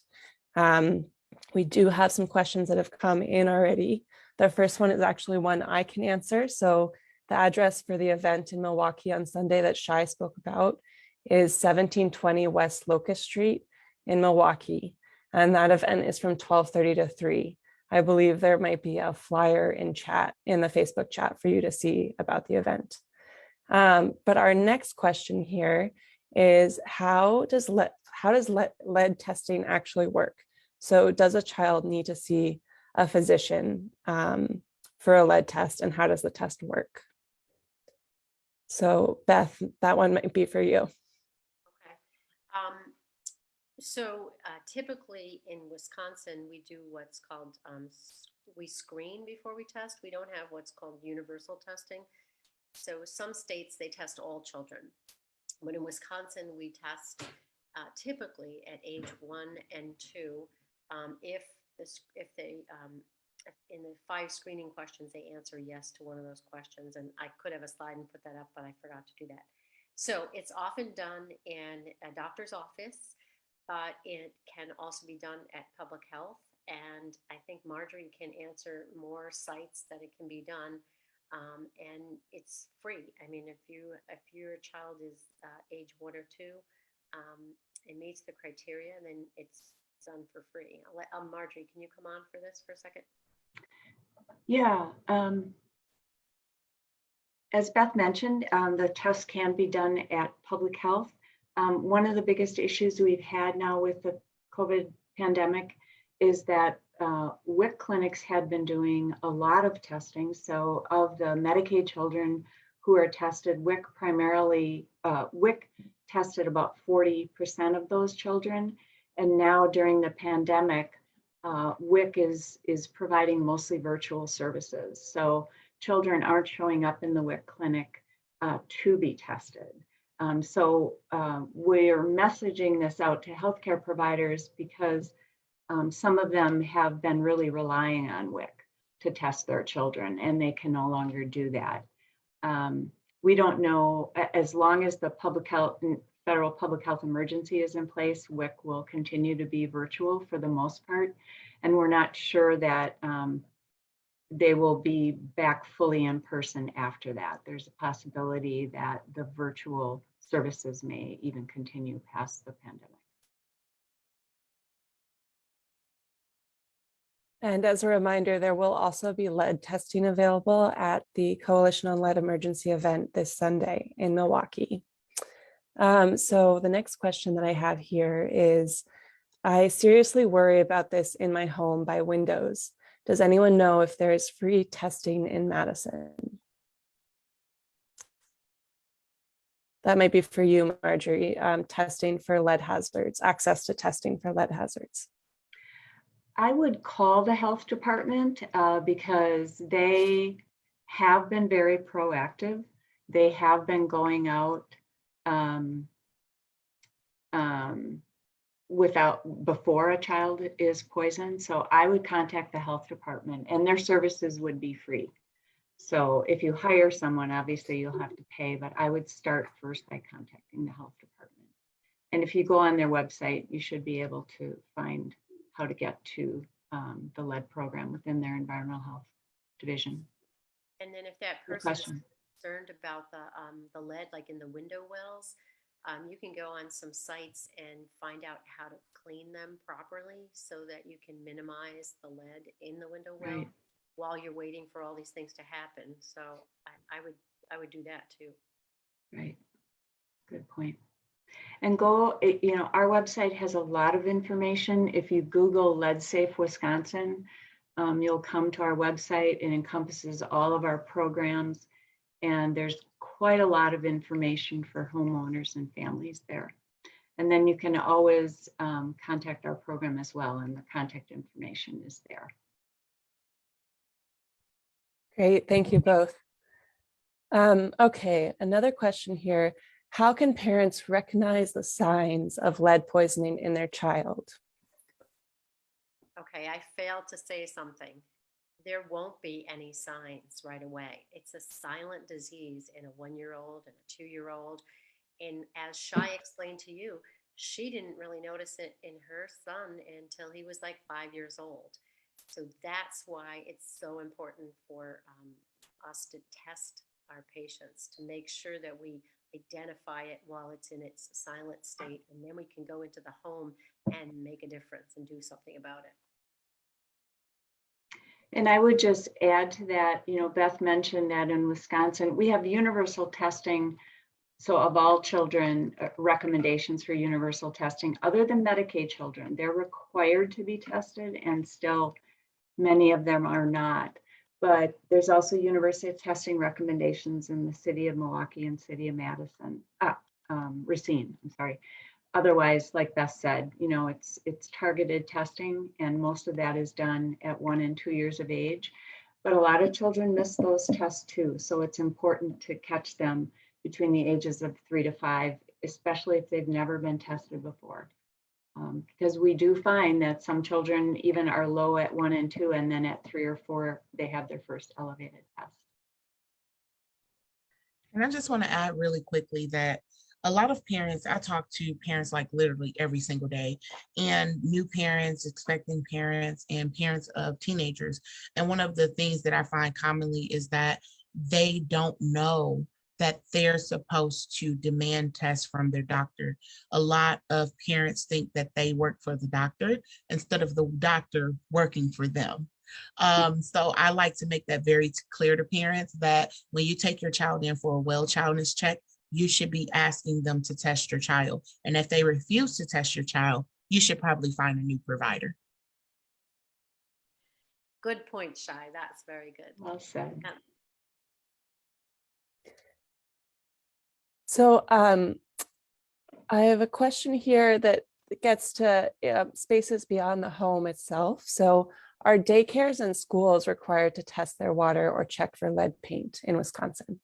We do have some questions that have come in already. The first one is actually one I can answer. So the address for the event in Milwaukee on Sunday that Shai spoke about is 1720 West Locust Street in Milwaukee. And that event is from 12:30 to 3. I believe there might be a flyer in the Facebook chat for you to see about the event. But our next question here is how does lead testing actually work? So does a child need to see a physician for a lead test, and how does the test work? So Beth, that one might be for you. Okay. So typically in Wisconsin, we do what's called, we screen before we test. We don't have what's called universal testing. So some states, they test all children. But in Wisconsin, we test typically at age 1 and 2. If they, in the 5 screening questions, they answer yes to one of those questions. And I could have a slide and put that up, but I forgot to do that. So it's often done in a doctor's office, but it can also be done at public health And I think Marjorie can answer more sites that it can be done. And it's free. I mean, if your child is age 1 or 2, it meets the criteria, then it's done for free. I'll let Marjorie, can you come on for this for a second? Yeah. As Beth mentioned, the test can be done at public health. One of the biggest issues we've had now with the COVID pandemic is that WIC clinics had been doing a lot of testing. So of the Medicaid children who are tested, WIC tested about 40% of those children. And now during the pandemic, WIC is providing mostly virtual services. So children aren't showing up in the WIC clinic to be tested. So we're messaging this out to healthcare providers because some of them have been really relying on WIC to test their children, and they can no longer do that. We don't know, as long as the federal public health emergency is in place, WIC will continue to be virtual for the most part. And we're not sure that they will be back fully in person after that. There's a possibility that the virtual services may even continue past the pandemic. And as a reminder, there will also be lead testing available at the Coalition on Lead Emergency event this Sunday in Milwaukee. So the next question that I have here is, I seriously worry about this in my home by windows. Does anyone know if there is free testing in Madison? That might be for you, Marjorie, testing for lead hazards, access to testing for lead hazards. I would call the health department because they have been very proactive. They have been going out before a child is poisoned. So I would contact the health department, and their services would be free. So if you hire someone, obviously you'll have to pay, but I would start first by contacting the health department. And if you go on their website, you should be able to find how to get to the lead program within their environmental health division. And then if that person is concerned about the lead, like in the window wells, you can go on some sites and find out how to clean them properly so that you can minimize the lead in the window well while you're waiting for all these things to happen. So I would do that too. Right. Good point. And our website has a lot of information. If you Google Lead Safe Wisconsin, you'll come to our website. It encompasses all of our programs, and there's quite a lot of information for homeowners and families there. And then you can always contact our program as well, and the contact information is there. Great, thank you both. Okay, another question here. How can parents recognize the signs of lead poisoning in their child? Okay, I failed to say something. There won't be any signs right away. It's a silent disease in a 1-year-old and a 2-year-old. And as Shai explained to you, she didn't really notice it in her son until he was like 5 years old. So that's why it's so important for us to test our patients to make sure that we identify it while it's in its silent state, and then we can go into the home and make a difference and do something about it. And I would just add to that, Beth mentioned that in Wisconsin, we have universal testing. So of all children, recommendations for universal testing, other than Medicaid children, they're required to be tested, and still many of them are not. But there's also universal testing recommendations in the city of Milwaukee and city of Madison, Racine, I'm sorry. Otherwise, like Beth said, it's targeted testing, and most of that is done at 1 and 2 years of age. But a lot of children miss those tests too. So it's important to catch them between the ages of 3 to 5, especially if they've never been tested before. Because we do find that some children even are low at 1 and 2, and then at 3 or 4, they have their first elevated test. And I just want to add really quickly that a lot of parents, I talk to parents like literally every single day, and new parents, expecting parents, and parents of teenagers. And one of the things that I find commonly is that they don't know that they're supposed to demand tests from their doctor. A lot of parents think that they work for the doctor instead of the doctor working for them. So I like to make that very clear to parents that when you take your child in for a well childness check, you should be asking them to test your child. And if they refuse to test your child, you should probably find a new provider. Good point, Shai. That's very good. Well said. So I have a question here that gets to spaces beyond the home itself. So are daycares and schools required to test their water or check for lead paint in Wisconsin?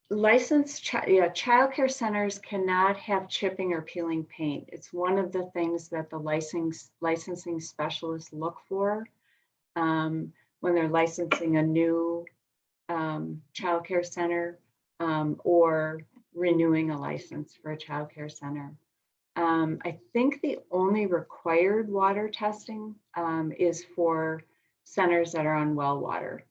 Licensed child care centers cannot have chipping or peeling paint. It's one of the things that the licensing specialists look for when they're licensing a new child care center or renewing a license for a child care center. I think the only required water testing is for centers that are on well water.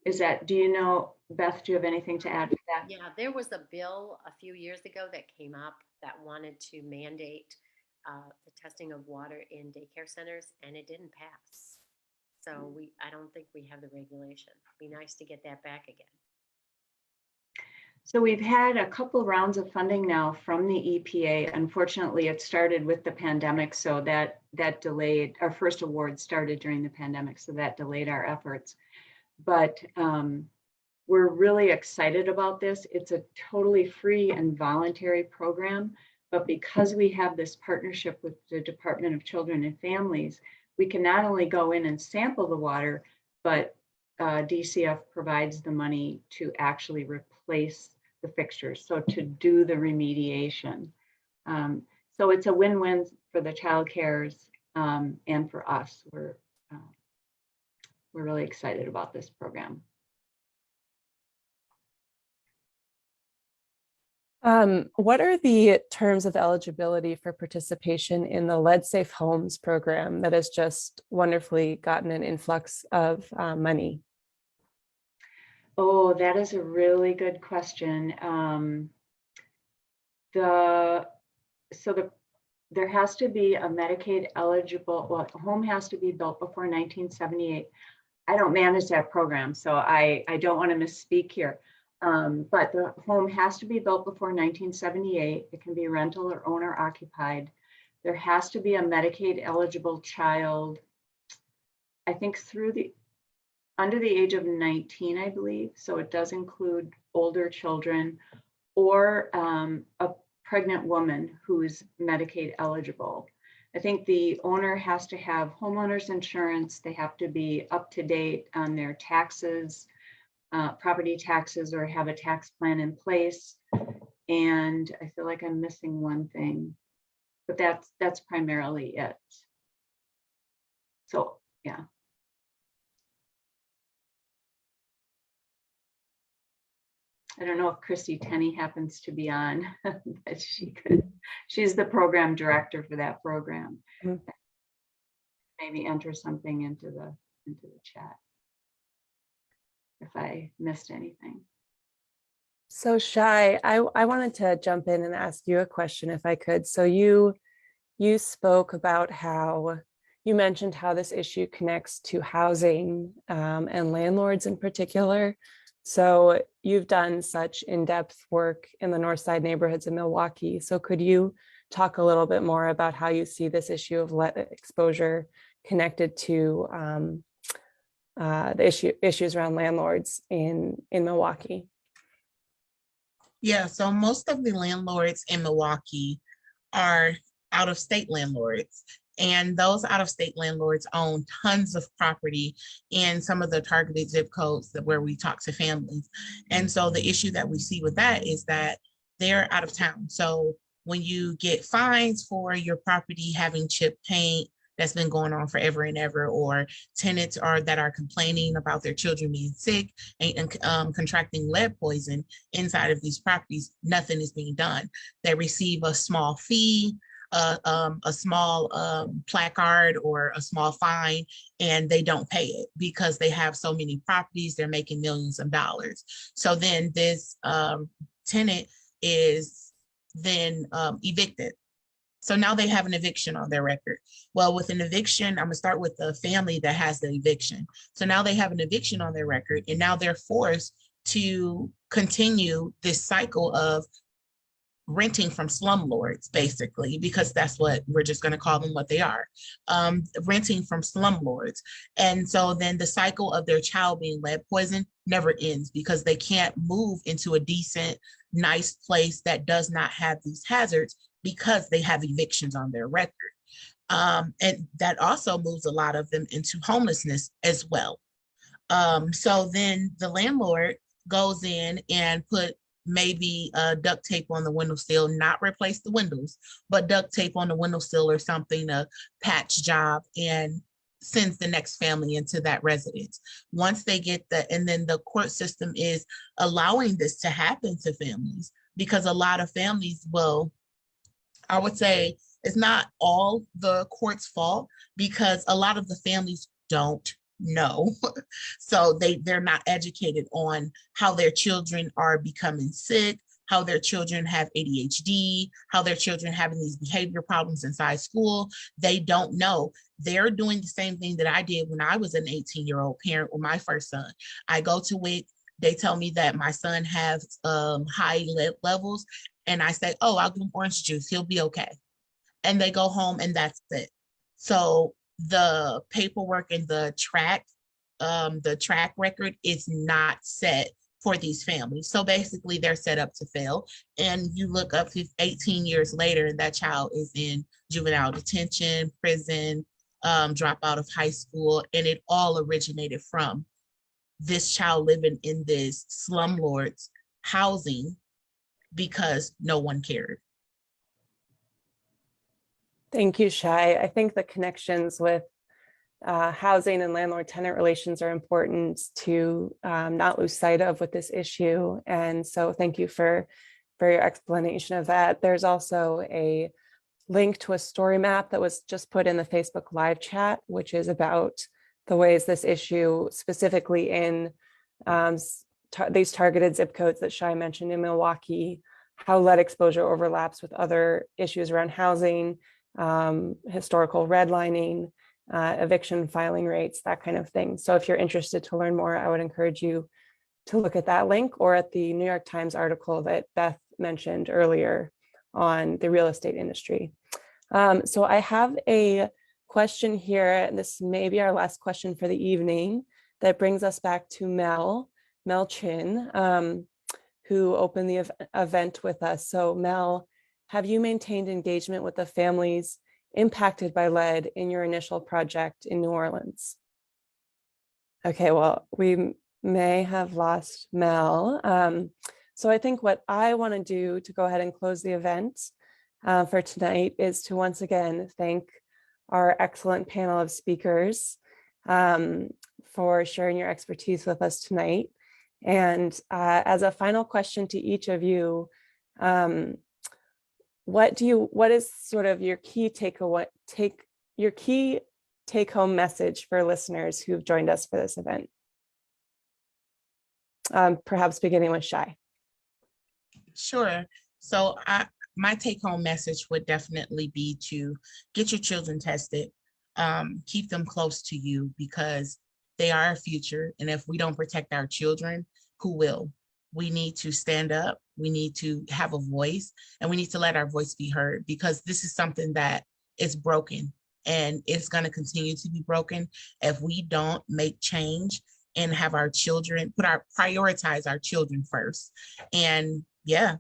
Is that, do you know, Beth, do you have anything to add to that? Yeah, there was a bill a few years ago that came up that wanted to mandate the testing of water in daycare centers, and it didn't pass. So I don't think we have the regulation. It'd be nice to get that back again. So we've had a couple rounds of funding now from the EPA. Unfortunately, it started with the pandemic, so that delayed. Our first award started during the pandemic, so that delayed our efforts. But we're really excited about this. It's a totally free and voluntary program, but because we have this partnership with the Department of Children and Families, we can not only go in and sample the water, but DCF provides the money to actually replace the fixtures, so to do the remediation. So it's a win-win for the child cares and for us. We're really excited about this program. What are the terms of eligibility for participation in the Lead Safe Homes program that has just wonderfully gotten an influx of money? Oh, that is a really good question. There has to be a Medicaid eligible, well, a home has to be built before 1978. I don't manage that program, so I don't want to misspeak here. But the home has to be built before 1978. It can be rental or owner occupied. There has to be a Medicaid eligible child, I think under the age of 19, I believe. So it does include older children or a pregnant woman who is Medicaid eligible. I think the owner has to have homeowners insurance. They have to be up to date on their taxes, property taxes, or have a tax plan in place. And I feel like I'm missing one thing, but that's primarily it. So, yeah. I don't know if Christy Tenney happens to be on, but she's the program director for that program. Mm-hmm. Maybe enter something into the chat if I missed anything. So Shai, I wanted to jump in and ask you a question if I could. So you spoke about how you mentioned how this issue connects to housing and landlords in particular. So you've done such in-depth work in the North Side neighborhoods of Milwaukee. So could you talk a little bit more about how you see this issue of lead exposure connected to the issues around landlords in Milwaukee? Yeah, so most of the landlords in Milwaukee are out-of-state landlords. And those out-of-state landlords own tons of property in some of the targeted zip codes where we talk to families. And so the issue that we see with that is that they're out of town. So when you get fines for your property having chip paint, that's been going on forever and ever, or tenants that are complaining about their children being sick and contracting lead poison inside of these properties. Nothing is being done. They receive a small fee, a small placard or a small fine, and they don't pay it because they have so many properties. They're making millions of dollars. So then this tenant is then evicted. So now they have an eviction on their record. Well, with an eviction, I'm gonna start with the family that has the eviction. So now they have an eviction on their record, and now they're forced to continue this cycle of renting from slumlords, basically, because that's what we're just going to call them, what they are, renting from slumlords. And so then the cycle of their child being lead poisoned never ends because they can't move into a decent, nice place that does not have these hazards because they have evictions on their record. And that also moves a lot of them into homelessness as well. So then the landlord goes in and put maybe duct tape on the windowsill, not replace the windows, but duct tape on the windowsill or something, a patch job, and sends the next family into that residence. Once they get that, and then the court system is allowing this to happen to families because a lot of families will, I would say it's not all the court's fault because a lot of the families don't know. So they're not educated on how their children are becoming sick, how their children have ADHD, how their children having these behavior problems inside school. They don't know. They're doing the same thing that I did when I was an 18-year-old parent with my first son. I go to WIC, they tell me that my son has high lead levels, and I say, oh, I'll give him orange juice, he'll be okay. And they go home and that's it. So the paperwork and the track record is not set for these families. So basically they're set up to fail. And you look up 18 years later and that child is in juvenile detention, prison, drop out of high school. And it all originated from this child living in this slumlords housing because no one cared. Thank you, Shai. I think the connections with housing and landlord-tenant relations are important to not lose sight of with this issue. And so thank you for your explanation of that. There's also a link to a story map that was just put in the Facebook live chat, which is about the ways this issue, specifically in these targeted zip codes that Shai mentioned in Milwaukee, how lead exposure overlaps with other issues around housing, historical redlining, eviction filing rates, that kind of thing. So if you're interested to learn more, I would encourage you to look at that link or at the New York Times article that Beth mentioned earlier on the real estate industry. So I have a question here, and this may be our last question for the evening, that brings us back to Mel Chin, who opened the event with us. So Mel, have you maintained engagement with the families impacted by lead in your initial project in New Orleans? Okay, well, we may have lost Mel. So I think what I want to do to go ahead and close the event for tonight is to once again thank our excellent panel of speakers for sharing your expertise with us tonight. And as a final question to each of you, what is sort of your key take-home message for listeners who've joined us for this event? Perhaps beginning with Shai. Sure. So my take-home message would definitely be to get your children tested, keep them close to you because they are our future. And if we don't protect our children, who will? We need to stand up. We need to have a voice, and we need to let our voice be heard because this is something that is broken and it's going to continue to be broken if we don't make change and have our children prioritize our children first. And yeah,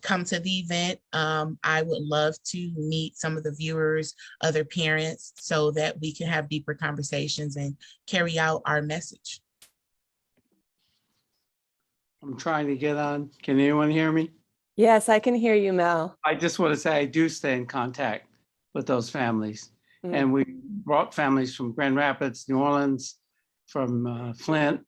come to the event. I would love to meet some of the viewers, other parents, so that we can have deeper conversations and carry out our message. I'm trying to get on. Can anyone hear me? Yes, I can hear you, Mel. I just want to say I do stay in contact with those families. And we brought families from Grand Rapids, New Orleans, from Flint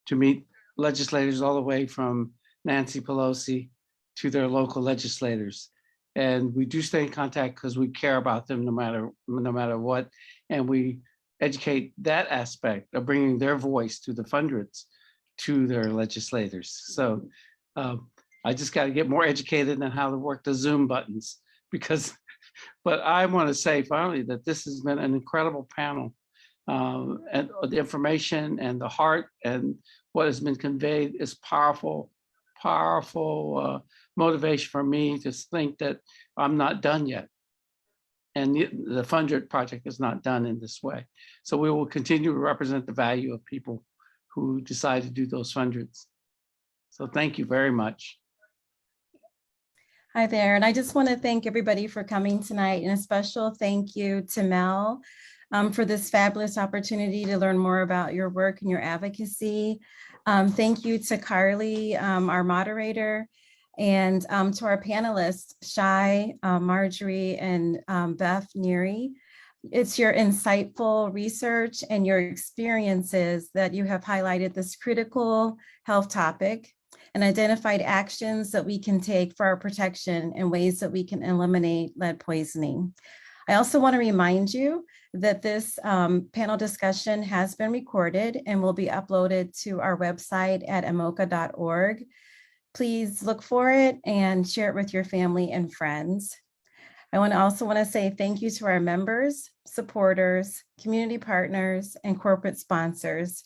to meet legislators all the way from Nancy Pelosi to their local legislators. And we do stay in contact because we care about them no matter what. And we educate that aspect of bringing their voice to the Fundreds to their legislators. So I just got to get more educated on how to work the Zoom buttons but I want to say finally that this has been an incredible panel, and the information and the heart and what has been conveyed is powerful motivation for me to think that I'm not done yet. And the Fundred Project is not done in this way. So we will continue to represent the value of people who decide to do those Fundreds. So thank you very much. Hi there, and I just want to thank everybody for coming tonight, and a special thank you to Mel for this fabulous opportunity to learn more about your work and your advocacy. Thank you to Carly, our moderator, and to our panelists, Shai, Marjorie, and Beth Neary. It's your insightful research and your experiences that you have highlighted this critical health topic and identified actions that we can take for our protection and ways that we can eliminate lead poisoning. I also want to remind you that this panel discussion has been recorded and will be uploaded to our website at amoca.org. Please look for it and share it with your family and friends. I also want to say thank you to our members, supporters, community partners, and corporate sponsors.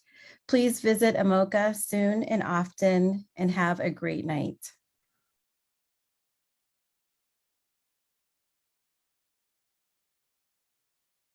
Please visit AMOCA soon and often, and have a great night.